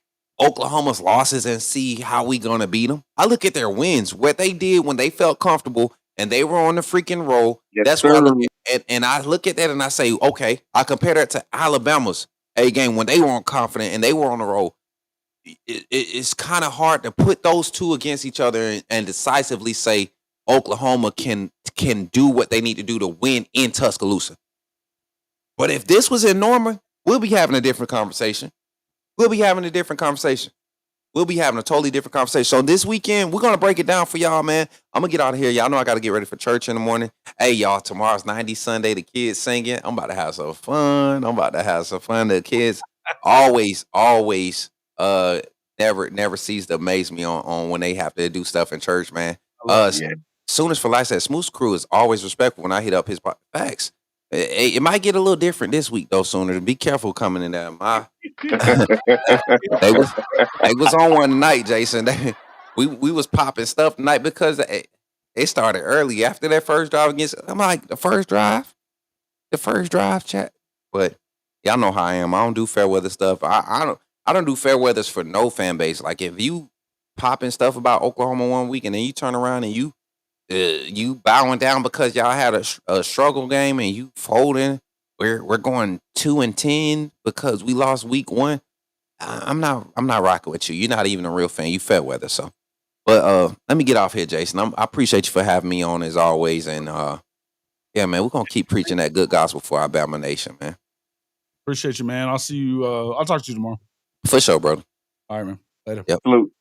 Oklahoma's losses and see how we gonna beat them. I look at their wins, what they did when they felt comfortable and they were on the freaking roll. Yes, that's what I look at. And I look at that and I say, okay, I compare that to Alabama's A game when they weren't confident and they were on the roll. It's kind of hard to put those two against each other and decisively say Oklahoma can do what they need to do to win in Tuscaloosa. But if this was in Norman, we'll be having a different conversation. We'll be having a totally different conversation. So this weekend, we're going to break it down for y'all, man. I'm going to get out of here. Y'all know I got to get ready for church in the morning. Hey, y'all, tomorrow's 90 Sunday. The kids singing. I'm about to have some fun. The kids always never cease to amaze me on when they have to do stuff in church, man. Yeah. Sooners for Life said Smooth Crew is always respectful when I hit up his facts. It might get a little different this week though, Sooners. Be careful coming in there. They was on one tonight, Jason. We was popping stuff tonight because they started early after that first drive against. I'm like the first drive, chat. But y'all know how I am. I don't do fair weather stuff. I don't do fair weathers for no fan base. Like if you popping stuff about Oklahoma one week and then you turn around and you bowing down because y'all had a struggle game and you folding. We're going 2-10 because we lost week 1. I'm not rocking with you. You're not even a real fan. You fair weather. So, but let me get off here, Jason. I appreciate you for having me on as always. And yeah, man, we're gonna keep preaching that good gospel for our Bama Nation, man. Appreciate you, man. I'll see you. I'll talk to you tomorrow. For sure, brother. All right, man. Later. Yep. Salute.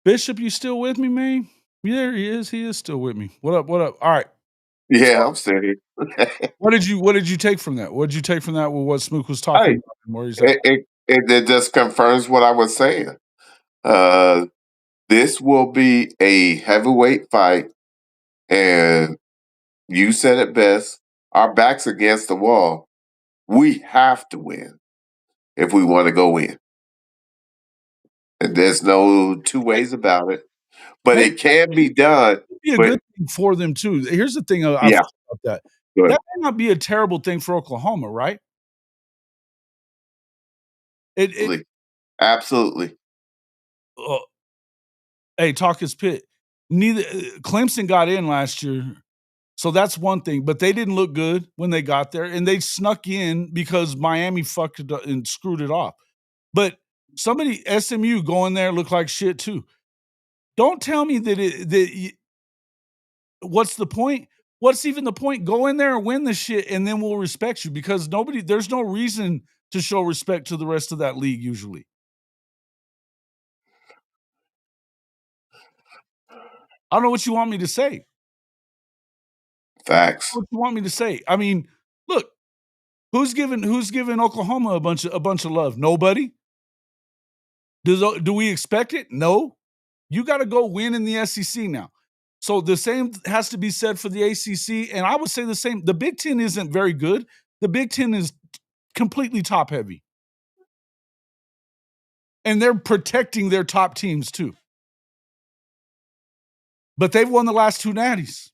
Bishop, you still with me, man? Yeah, there he is. He is still with me. What up? What up? All right. Yeah, I'm still here. What did you take from that? What did you take from that with what Smook was talking about? Where he's at? It just confirms what I was saying. This will be a heavyweight fight, and you said it best. Our backs against the wall. We have to win if we want to go in. And there's no two ways about it. But it can be done. It'd be a good thing for them too. Here's the thing I've thought about that. Good. That may not be a terrible thing for Oklahoma, right? Absolutely. Hey, talk is pit. Neither Clemson got in last year, so that's one thing. But they didn't look good when they got there, and they snuck in because Miami fucked it up and screwed it off. But somebody SMU going there looked like shit too. Don't tell me that what's the point? What's even the point? Go in there and win the shit, and then we'll respect you because there's no reason to show respect to the rest of that league usually. I don't know what you want me to say. Facts. What you want me to say? I mean, look, who's giving Oklahoma a bunch of love? Nobody. Do we expect it? No. You got to go win in the SEC now. So the same has to be said for the ACC, and I would say the same. The Big Ten isn't very good. The Big Ten is completely top heavy, and they're protecting their top teams too. But they've won the last 2 natties.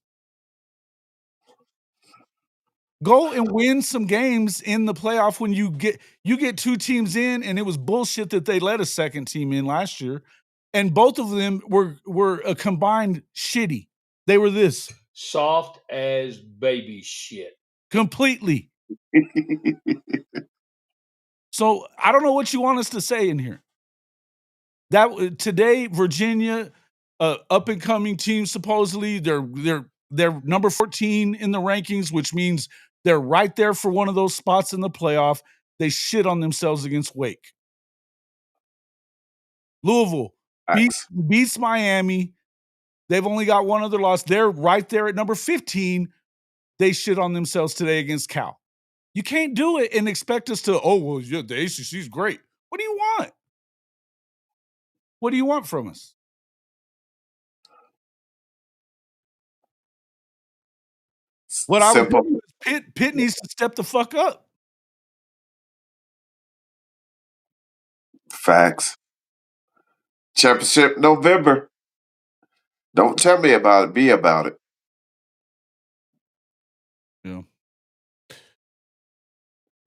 Go and win some games in the playoff when you get 2 teams in, and it was bullshit that they let a second team in last year, and both of them were a combined shitty. They were this soft as baby shit. Completely. So I don't know what you want us to say in here. That today, Virginia, up and coming team, supposedly they're number 14 in the rankings, which means they're right there for one of those spots in the playoff. They shit on themselves against Wake. Louisville beats Miami. They've only got one other loss. They're right there at number 15. They shit on themselves today against Cal. You can't do it and expect us to, yeah, the ACC's great. What do you want? What do you want from us? What I would do is Pitt needs to step the fuck up. Facts. Championship November. Don't tell me about it. Be about it. Yeah.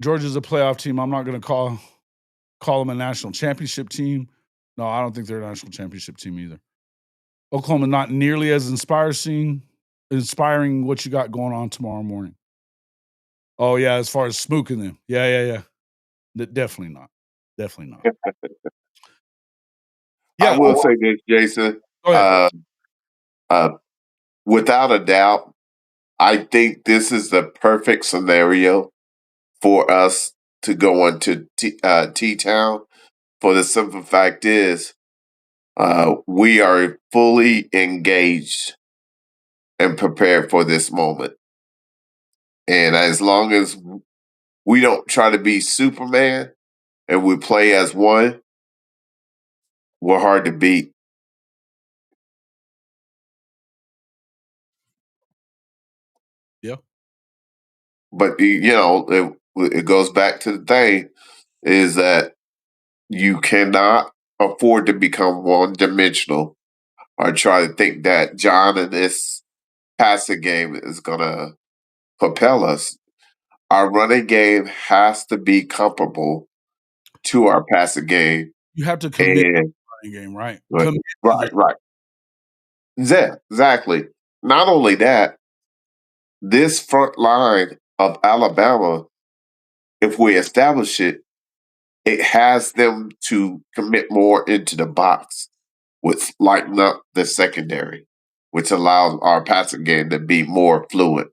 Georgia's a playoff team. I'm not going to call them a national championship team. No, I don't think they're a national championship team either. Oklahoma not nearly as inspiring what you got going on tomorrow morning. Oh, yeah, as far as smooking them. Yeah. Definitely not. Definitely not. Yeah, I will say this, Jason. Without a doubt, I think this is the perfect scenario for us to go into T-Town. For the simple fact is, we are fully engaged and prepared for this moment. And as long as we don't try to be Superman and we play as one, we're hard to beat. Yeah. But it goes back to the thing is that you cannot afford to become one dimensional or try to think that John and this passing game is gonna propel us. Our running game has to be comparable to our passing game. You have to commit to And the running game, right? right, Commit to the right. Yeah, exactly. Not only that, this front line of Alabama, if we establish it, it has them to commit more into the box, which lighten up the secondary, which allows our passing game to be more fluid.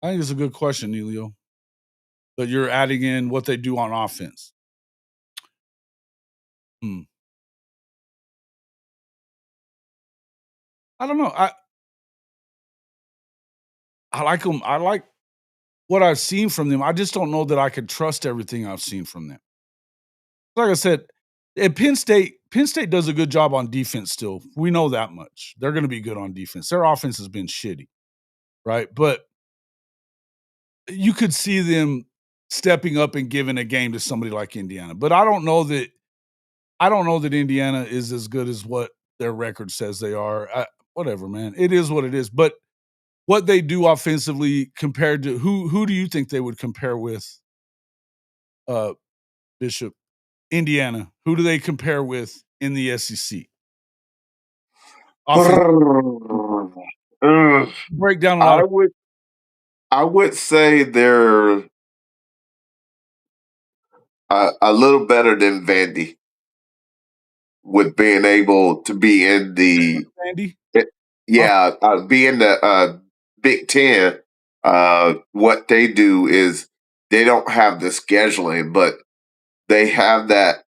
I think it's a good question, Elio. But you're adding in what they do on offense. I don't know. I like them. I like what I've seen from them. I just don't know that I could trust everything I've seen from them. Like I said, at Penn State does a good job on defense still. We know that much. They're going to be good on defense. Their offense has been shitty, right? But you could see them stepping up and giving a game to somebody like Indiana. But I don't know that Indiana is as good as what their record says they are. Whatever, man. It is what it is. But what they do offensively compared to who do you think they would compare with? Bishop, Indiana. Who do they compare with in the SEC? Offense. Break down a lot of. I would say they're a little better than Vandy with being able to be in the Vandy. be in the Big Ten. What they do is they don't have the scheduling, but they have that.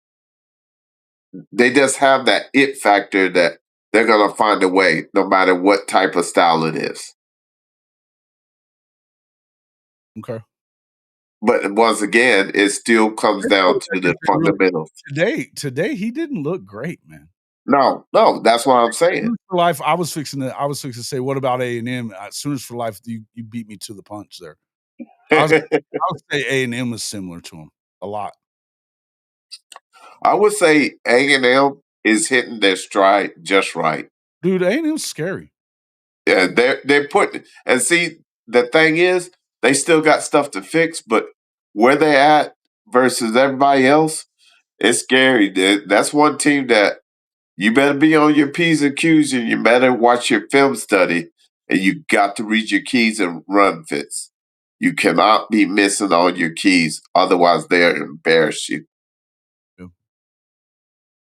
They just have that it factor that they're gonna find a way, no matter what type of style it is. Okay. But once again, it still comes down to the fundamentals. Today he didn't look great, man. No, that's what I'm saying. For life, I was fixing to say, what about A&M? Sooners for life, you beat me to the punch there. I would say A&M is similar to him a lot. I would say A&M is hitting their stride just right. Dude, A&M's scary. Yeah, they're putting and see the thing is they still got stuff to fix, but where they at versus everybody else, it's scary. That's one team that you better be on your P's and Q's and you better watch your film study and you got to read your keys and run fits. You cannot be missing all your keys, otherwise they'll embarrass you. Yeah.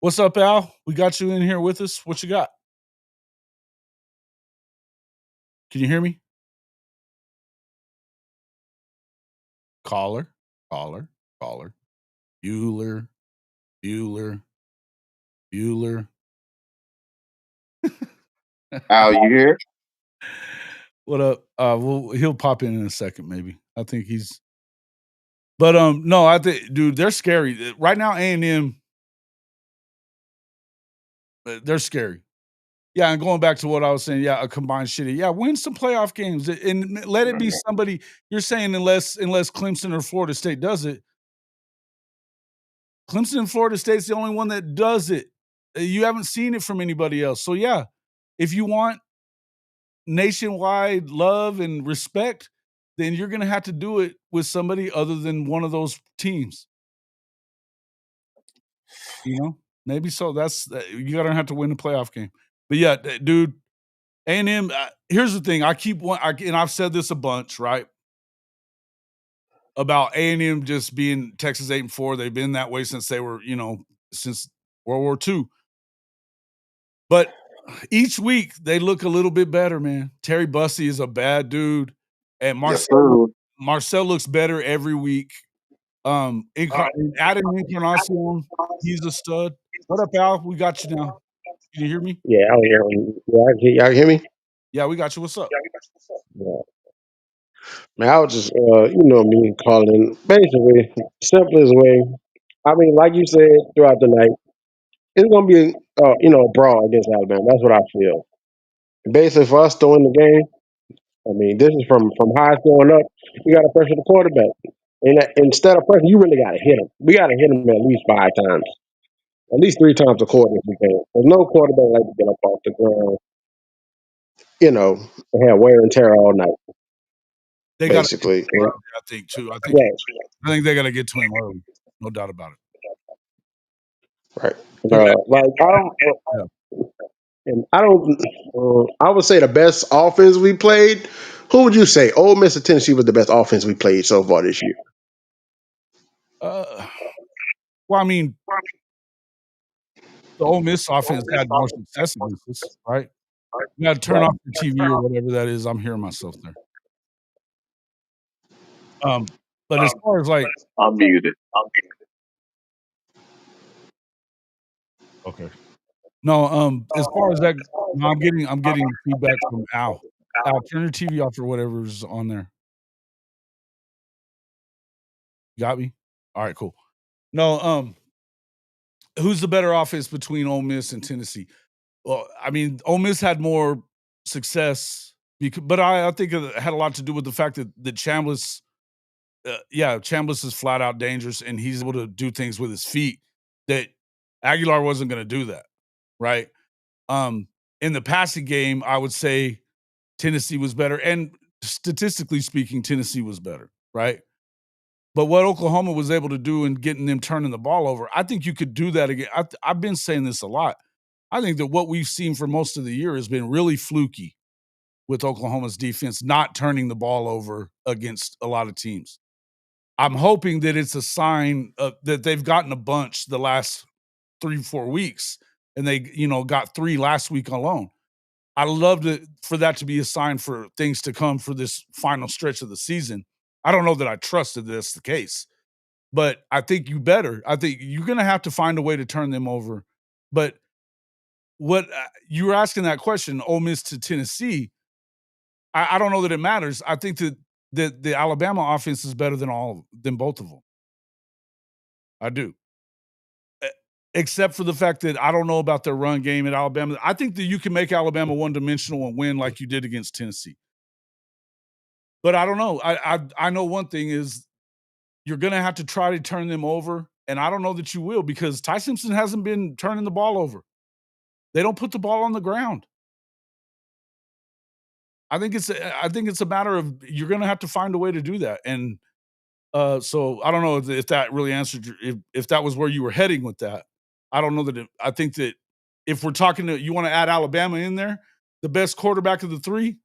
What's up, Al? We got you in here with us. What you got? Can you hear me? Caller. Bueller. Al, you here? What up? Well, he'll pop in a second, maybe. I think he's. But no, I think, dude, they're scary right now. A&M, they're scary. Yeah, and going back to what I was saying, yeah, a combined shitty. Yeah, win some playoff games and let it be somebody. You're saying unless Clemson or Florida State does it. Clemson and Florida State's the only one that does it. You haven't seen it from anybody else. So yeah, if you want nationwide love and respect, then you're going to have to do it with somebody other than one of those teams. You know, maybe so. That's you got to have to win the playoff game. But yeah, dude, A&M. Here's the thing: and I've said this a bunch, right? About A&M just being Texas 8-4. They've been that way since they were, since World War II. But each week they look a little bit better, man. Terry Bussey is a bad dude, and Marcel looks better every week. Adam Encarnacion, he's a stud. What up, Al? We got you now. Can you hear me? Yeah, out here. Y'all hear me? Yeah, we got you. What's up? Yeah. Man, I was just, me calling basically simplest way. I mean, like you said throughout the night, it's gonna be, a brawl against Alabama. That's what I feel. Basically, for us to win the game, I mean, this is from highs going up. You got to pressure the quarterback, and instead of pressure, you really got to hit him. We got to hit him at least 5 times, at least 3 times a quarter if we can. There's no quarterback like to get up off the ground, and have wear and tear all night, They gotta get basically. I think too. Yeah, I think they gotta get to him early. No doubt about it. right. They're gonna Like I don't, yeah. and I don't. I would say the best offense we played. Who would you say? Ole Miss or Tennessee was the best offense we played so far this year. Uh, well, I mean, the Ole Miss offense had more success against us, right? You gotta turn Right. off your TV or whatever that is. I'm hearing myself there. Um, but as far as like I'm muted. okay. No, as far as that no, I'm getting feedback from Al. Al, turn your TV off or whatever's on there. You got me? Alright, cool. No, who's the better offense between Ole Miss and Tennessee? Well, I mean, Ole Miss had more success, but I think it had a lot to do with the fact that Chambliss, Chambliss is flat out dangerous, and he's able to do things with his feet that Aguilar wasn't going to do that, right? Um, in the passing game, I would say Tennessee was better, and statistically speaking, Tennessee was better, right? But what Oklahoma was able to do in getting them turning the ball over, I think you could do that again. I've been saying this a lot. I think that what we've seen for most of the year has been really fluky with Oklahoma's defense not turning the ball over against a lot of teams. I'm hoping that it's a sign that they've gotten a bunch the last 3-4 weeks, and they, got 3 last week alone. I love for that to be a sign for things to come for this final stretch of the season. I don't know that I trust that that's the case, but I think you better. I think you're going to have to find a way to turn them over. But what you were asking that question, Ole Miss to Tennessee, I don't know that it matters. I think that the Alabama offense is better than both of them. I do. E- Except for the fact that I don't know about their run game at Alabama. I think that you can make Alabama one dimensional and win like you did against Tennessee. But I don't know. I know one thing is you're going to have to try to turn them over, and I don't know that you will because Ty Simpson hasn't been turning the ball over. They don't put the ball on the ground. I think it's a matter of you're going to have to find a way to do that, and so I don't know if that really answered if that was where you were heading with that. I don't know that I think that if we're talking to you want to add Alabama in there, the best quarterback of the 3,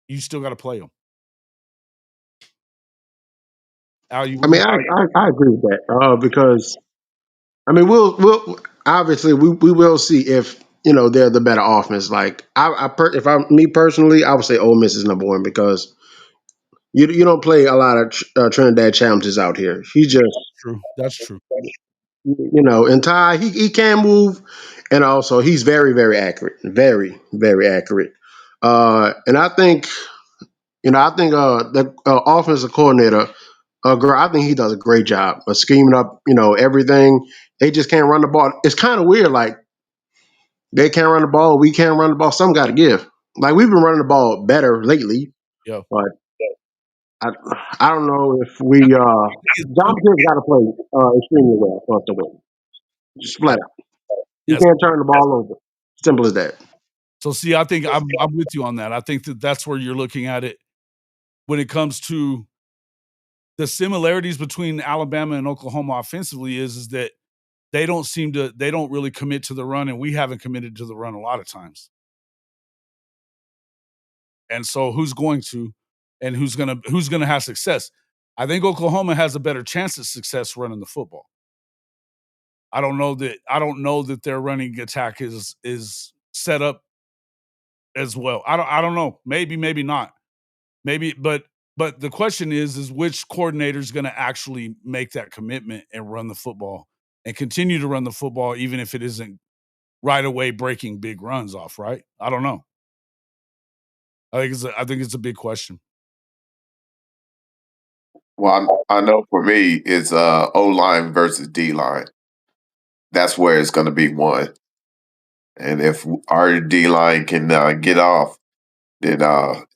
you still got to play him. Al, you I with mean, me? I agree with that because I mean we'll obviously we will see if they're the better offense. Like if I me personally, I would say Ole Miss is number one because you don't play a lot of Trinidad challenges out here. He just True. That's true. and Ty he can move, and also he's very very accurate, very very accurate. And I think the offensive coordinator, girl, I think he does a great job of scheming up, everything. They just can't run the ball. It's kind of weird. Like they can't run the ball, we can't run the ball. Some got to give. Like we've been running the ball better lately, Yeah. but I, I don't know if we. John So, Kidd's got to play extremely well for us to win. Just yeah. flat out. He Yes. can't turn the ball over. Simple as that. So see, I think I'm with you on that. I think that that's where you're looking at it when it comes to the similarities between Alabama and Oklahoma offensively is that they don't really commit to the run, and we haven't committed to the run a lot of times. And so who's going to and who's gonna have success? I think Oklahoma has a better chance at success running the football. I don't know that their running attack is set up as well. I don't know. Maybe not. Maybe, but the question is which coordinator is gonna actually make that commitment and run the football and continue to run the football even if it isn't right away breaking big runs off, right? I don't know. I think it's a big question. Well, I know for me, it's O line versus D line. That's where it's going to be won. And if our D line can get off, then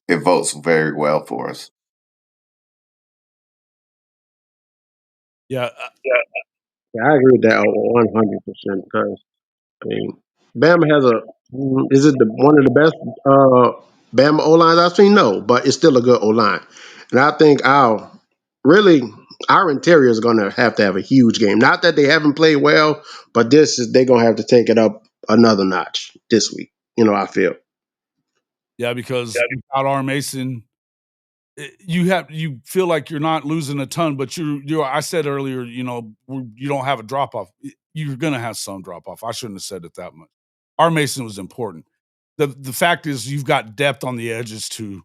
it votes very well for us. Yeah, Yeah, I agree with that 100% because I mean, Bama has is it one of the best Bama O lines I've seen? No, but it's still a good O line, and I think our interior is going to have a huge game. Not that they haven't played well, but they're going to have to take it up another notch this week. I feel. yeah, because without R. Mason, you feel like you're not losing a ton, but you. I said earlier, you don't have a drop off. You're gonna have some drop off. I shouldn't have said it that much. R. Mason was important. The fact is you've got depth on the edges too,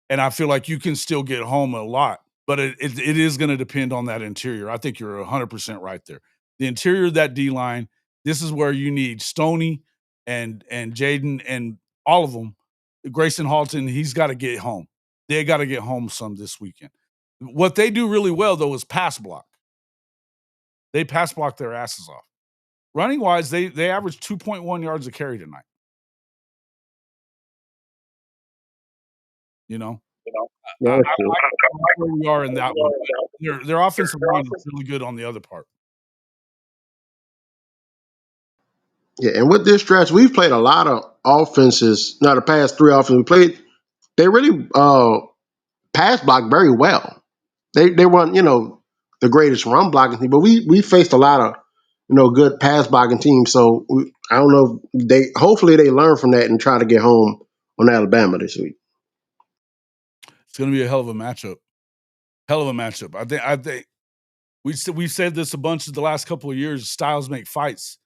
and I feel like you can still get home a lot, but it is going to depend on that interior. I think you're 100% right there. The interior of that D line, this is where you need Stoney and Jaden and all of them. Grayson Halton, he's got to get home. They got to get home some this weekend. What they do really well though is pass block. They pass block their asses off. Running wise, they average 2.1 yards a carry tonight. You know, I Yeah, that's true. like where we are in that one. Their offensive line is really good on the other part. Yeah, and with this stretch, we've played a lot of offenses. Now, the past three offenses we played, they really pass block very well. They weren't, the greatest run blocking team, but we faced a lot of, good pass blocking teams. So I don't know. Hopefully they learn from that and try to get home on Alabama this week. It's going to be a hell of a matchup. Hell of a matchup. I think we've said this a bunch of the last couple of years. Styles make fights.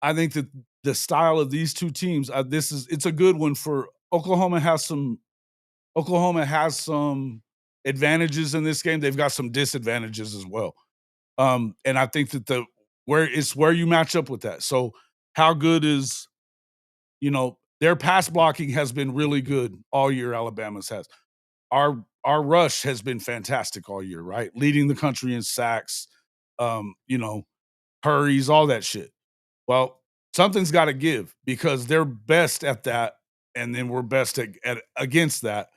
I think that the style of these two teams, it's a good one for Oklahoma. Oklahoma has some advantages in this game. They've got some disadvantages as well. And I think that where you match up with that. So how good is, their pass blocking has been really good all year. Alabama's has. Our rush has been fantastic all year, right? Leading the country in sacks, hurries, all that shit. Well, something's got to give because they're best at that, and then we're best at against that.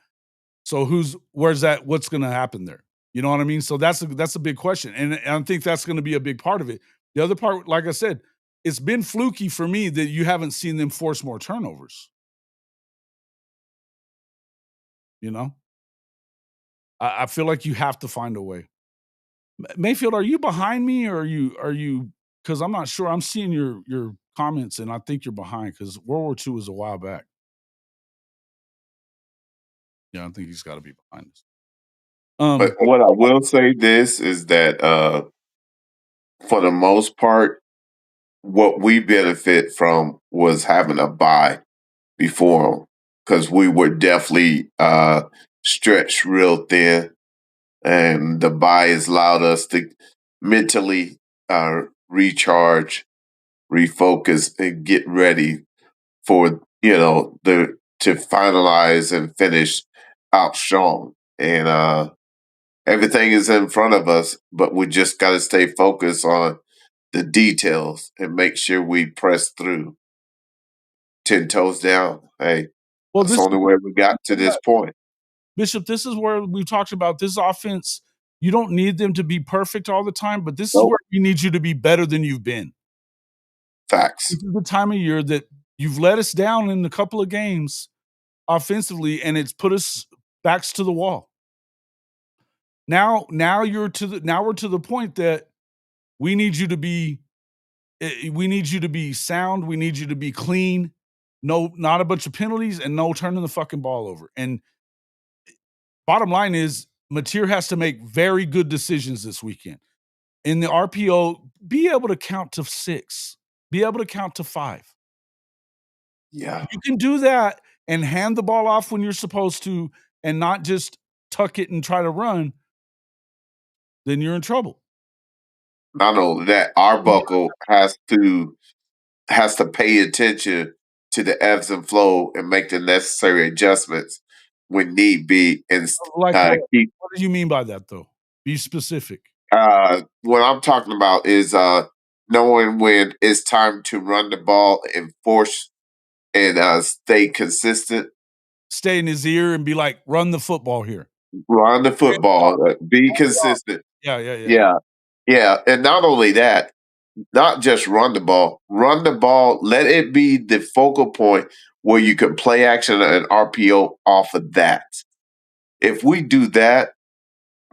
So what's going to happen there? You know what I mean? So that's a big question, and I think that's going to be a big part of it. The other part, like I said, it's been fluky for me that you haven't seen them force more turnovers. You know, I feel like you have to find a way. Mayfield, are you behind me, or are you? Because I'm not sure. I'm seeing your comments, and I think you're behind because World War II was a while back. Yeah, I think he's got to be behind us. But what I will say this is that for the most part, what we benefit from was having a bye before them because we were definitely stretched real thin, and the bye has allowed us to mentally recharge, refocus, and get ready for the to finalize and finish out strong. And everything is in front of us, but we just got to stay focused on the details and make sure we press through 10 toes down. Hey, Well, that's the only way we got to this point. Bishop, this is where we talked about this offense. You don't need them to be perfect all the time, but this is Nope. where we need you to be better than you've been. Facts. This is the time of year that you've let us down in a couple of games offensively, and it's put us backs to the wall. Now we're to the point that we need you to be sound. We need you to be clean. No, not a bunch of penalties and no turning the fucking ball over. And bottom line is Mateer has to make very good decisions this weekend. In the RPO, be able to count to 6, be able to count to 5. Yeah. You can do that and hand the ball off when you're supposed to and not just tuck it and try to run, then you're in trouble. Not only that, Arbuckle has to pay attention to the ebbs and flow and make the necessary adjustments when need be, and Like keep. what do you mean by that though? Be specific. What I'm talking about is knowing when it's time to run the ball and force and stay consistent. Stay in his ear and be like, run the football here. Run the football. Be consistent. Yeah. Yeah. Yeah. And not only that, not just run the ball, let it be the focal point where you can play action and RPO off of that. If we do that,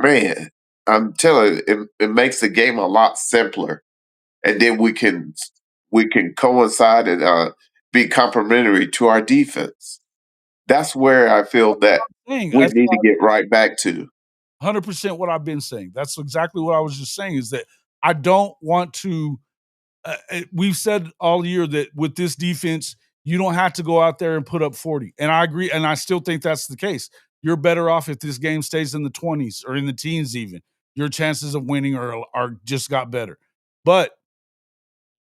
man, I'm telling you, it makes the game a lot simpler. And then we can coincide and be complementary to our defense. That's where I feel that we That's need to get right back to. 100% what I've been saying. That's exactly what I was just saying is that I don't want to. We've said all year that with this defense, you don't have to go out there and put up 40. And I agree. And I still think that's the case. You're better off if this game stays in the 20s or in the teens, even. Your chances of winning are just got better. But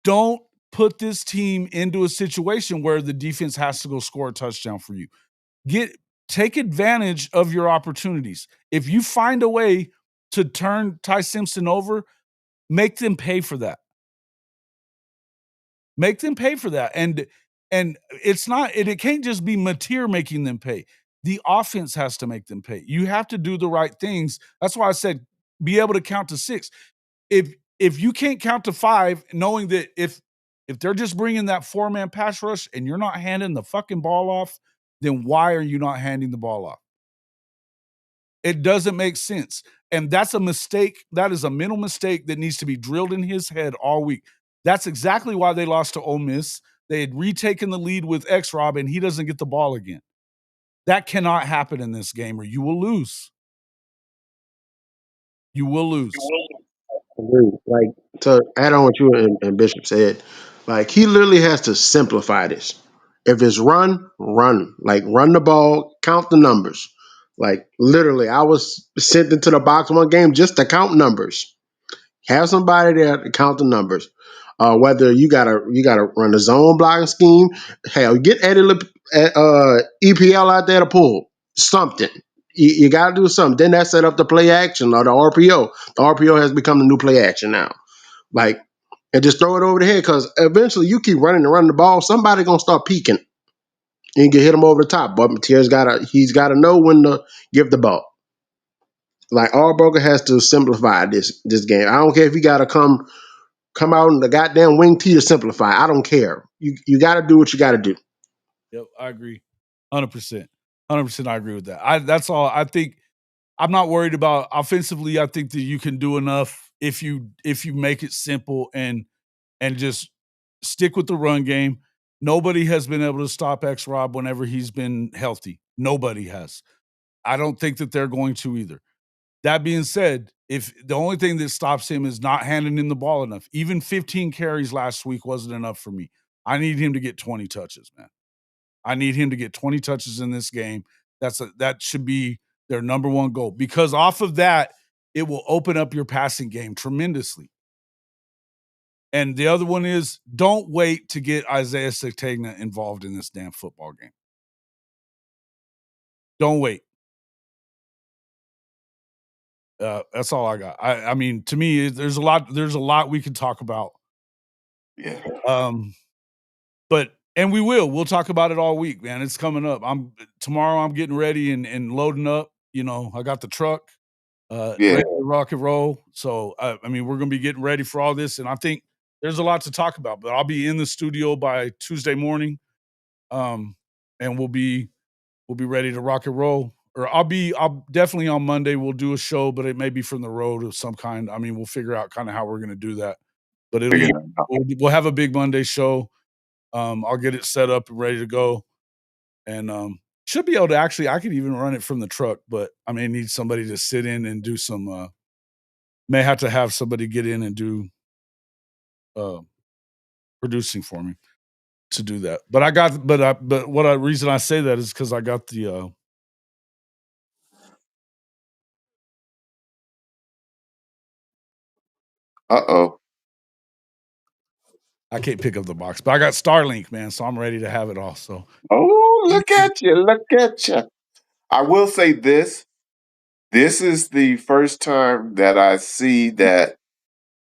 don't put this team into a situation where the defense has to go score a touchdown for you. Take advantage of your opportunities. If you find a way to turn Ty Simpson over, make them pay for that. Make them pay for that. And it's not, it can't just be Mateer making them pay. The offense has to make them pay. You have to do the right things. That's why I said be able to count to 6. If you can't count to 5, knowing that if they're just bringing that 4-man pass rush and you're not handing the fucking ball off, then why are you not handing the ball off? It doesn't make sense. And that's a mistake. That is a mental mistake that needs to be drilled in his head all week. That's exactly why they lost to Ole Miss. They had retaken the lead with X-Rob, and he doesn't get the ball again. That cannot happen in this game, or you will lose. You will lose. Agree. Like to add on what you and Bishop said, like he literally has to simplify this. If it's run, run. Like run the ball, count the numbers. Like literally, I was sent into the box one game just to count numbers. Have somebody there to count the numbers. Whether you gotta run the zone blocking scheme, hell, get EPL out there to pull something. You got to do something. Then that set up the play action or the RPO. The RPO has become the new play action now. Like, and just throw it over the head because eventually you keep running and running the ball. Somebody gonna start peeking. And you can hit him over the top. But he's gotta know when to give the ball. Like Allbroker has to simplify this game. I don't care if you gotta come out in the goddamn wing tee to simplify. I don't care. You got to do what you got to do. Yep, I agree. 100%. 100% I agree with that. That's all. I think I'm not worried about offensively. I think that you can do enough if you make it simple and just stick with the run game. Nobody has been able to stop X-Rob whenever he's been healthy. Nobody has. I don't think that they're going to either. That being said, if the only thing that stops him is not handing him the ball enough, even 15 carries last week wasn't enough for me. I need him to get 20 touches, man. I need him to get 20 touches in this game. That should be their number one goal because off of that, it will open up your passing game tremendously. And the other one is don't wait to get Isaiah Sategna involved in this damn football game. Don't wait. That's all I got. I mean, to me, there's a lot we can talk about. Yeah. And we'll talk about it all week, man. It's coming up. Tomorrow I'm getting ready and loading up. You know, I got the truck, ready to rock and roll. So, I mean, we're going to be getting ready for all this. And I think there's a lot to talk about, but I'll be in the studio by Tuesday morning. And we'll be ready to rock and roll. Or I'll definitely on Monday we'll do a show, but it may be from the road of some kind. I mean, we'll figure out kind of how we're going to do that. But we'll have a big Monday show. I'll get it set up and ready to go. And should be able to I could even run it from the truck, but I may need somebody to sit in and do some may have to have somebody get in and do producing for me to do that. But reason I say that is because I got the I can't pick up the box, but I got Starlink, man, so I'm ready to have it all. So Oh, look at you. Look at you. I will say this. This is the first time that I see that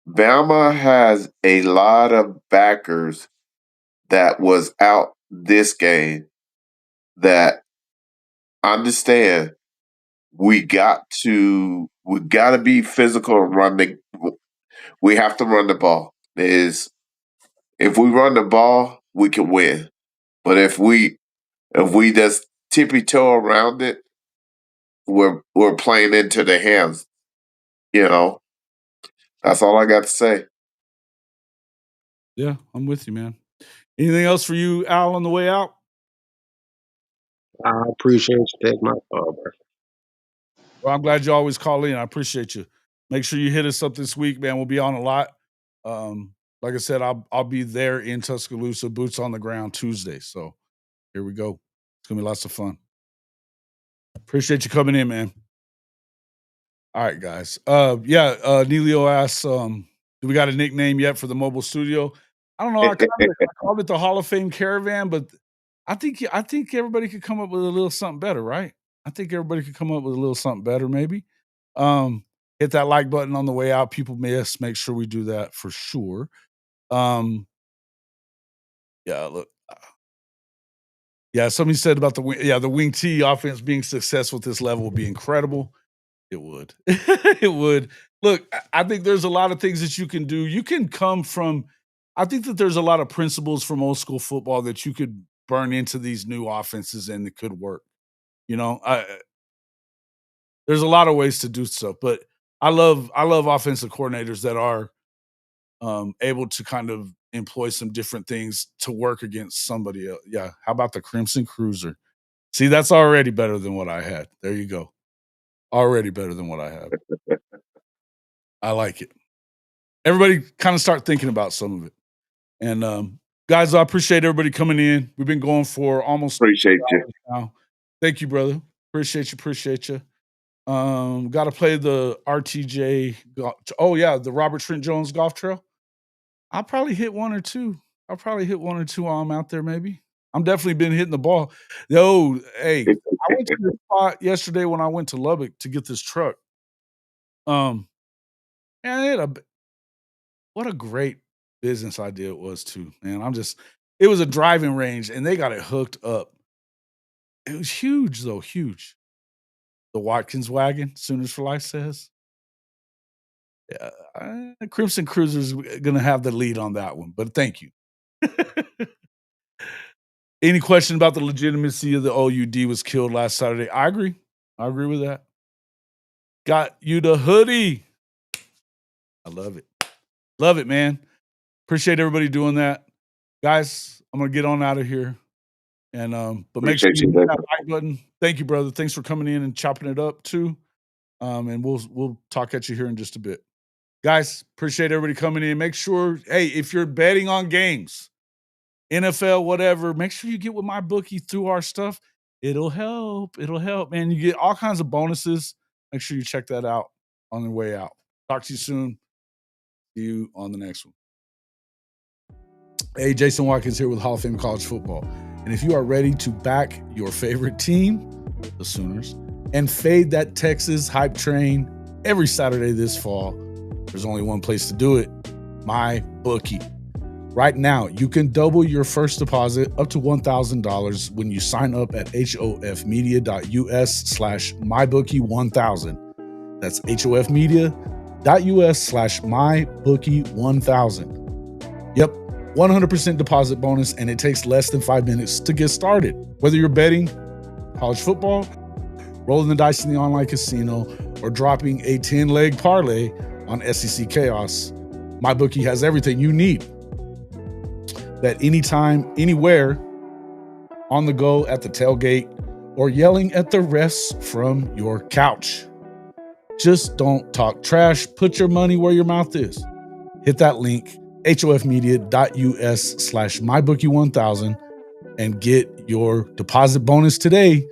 Bama has a lot of backers that was out this game that understand we got to be physical and we have to run the ball. If we run the ball, we can win. But if we just tippy toe around it, we're playing into the hands. You know, that's all I got to say. Yeah, I'm with you, man. Anything else for you, Al, on the way out? I appreciate you taking my call, bro. Well, I'm glad you always call in. I appreciate you. Make sure you hit us up this week, man. We'll be on a lot. Like I said, I'll be there in Tuscaloosa, boots on the ground Tuesday. So here we go. It's gonna be lots of fun. Appreciate you coming in, man. All right, guys. Neilio asks, do we got a nickname yet for the mobile studio? I don't know. I called it the Hall of Fame Caravan, but I think everybody could come up with a little something better, right? I think everybody could come up with a little something better, maybe. Hit that like button on the way out. People miss. Make sure we do that for sure. Yeah, look. Yeah, somebody said about the wing T offense being successful at this level would be incredible. It would. It would. Look, I think there's a lot of things that you can do. You can come from I think that there's a lot of principles from old school football that you could burn into these new offenses and it could work. You know, there's a lot of ways to do stuff, but I love offensive coordinators that are able to kind of employ some different things to work against somebody else. Yeah. How about the Crimson Cruiser? See, that's already better than what I had. There you go. Already better than what I have. I like it. Everybody kind of start thinking about some of it. And guys, I appreciate everybody coming in. We've been going for almost Appreciate 2 you. hours now. Thank you, brother. Appreciate you. Got to play the RTJ. Oh yeah, the Robert Trent Jones Golf Trail. I'll probably hit one or two. While I'm out there. Maybe I'm definitely been hitting the ball. Yo, hey, I went to this spot yesterday when I went to Lubbock to get this truck. And what a great business idea it was too, man. It was a driving range and they got it hooked up. It was huge though, huge. The Watkins wagon, Sooners for Life says. Yeah, Crimson Cruiser's gonna have the lead on that one, but thank you. Any question about the legitimacy of the OUD was killed last Saturday? I agree. I agree with that. Got you the hoodie. I love it. Love it, man. Appreciate everybody doing that. Guys, I'm gonna get on out of here. And but make sure Appreciate you you, hit David. that like button. Thank you, brother. Thanks for coming in and chopping it up too. And we'll talk at you here in just a bit. Guys, appreciate everybody coming in. Make sure, hey, if you're betting on games, NFL, whatever, make sure you get with my bookie through our stuff. It'll help. It'll help, man. You get all kinds of bonuses. Make sure you check that out on the way out. Talk to you soon. See you on the next one. Hey, Jason Watkins here with Hall of Fame College Football. And if you are ready to back your favorite team, the Sooners, and fade that Texas hype train every Saturday this fall, there's only one place to do it, my bookie. Right now, you can double your first deposit up to $1,000 when you sign up at hofmedia.us/mybookie1000. That's hofmedia.us/mybookie1000. Yep, 100% deposit bonus, and it takes less than 5 minutes to get started. Whether you're betting college football, rolling the dice in the online casino, or dropping a 10-leg parlay on SEC Chaos, MyBookie has everything you need. Bet anytime, anywhere, on the go, at the tailgate, or yelling at the refs from your couch. Just don't talk trash. Put your money where your mouth is. Hit that link, hofmedia.us/mybookie1000, and get your deposit bonus today.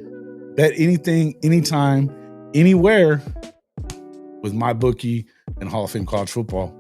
Bet anything, anytime, anywhere with MyBookie and Hall of Fame College Football.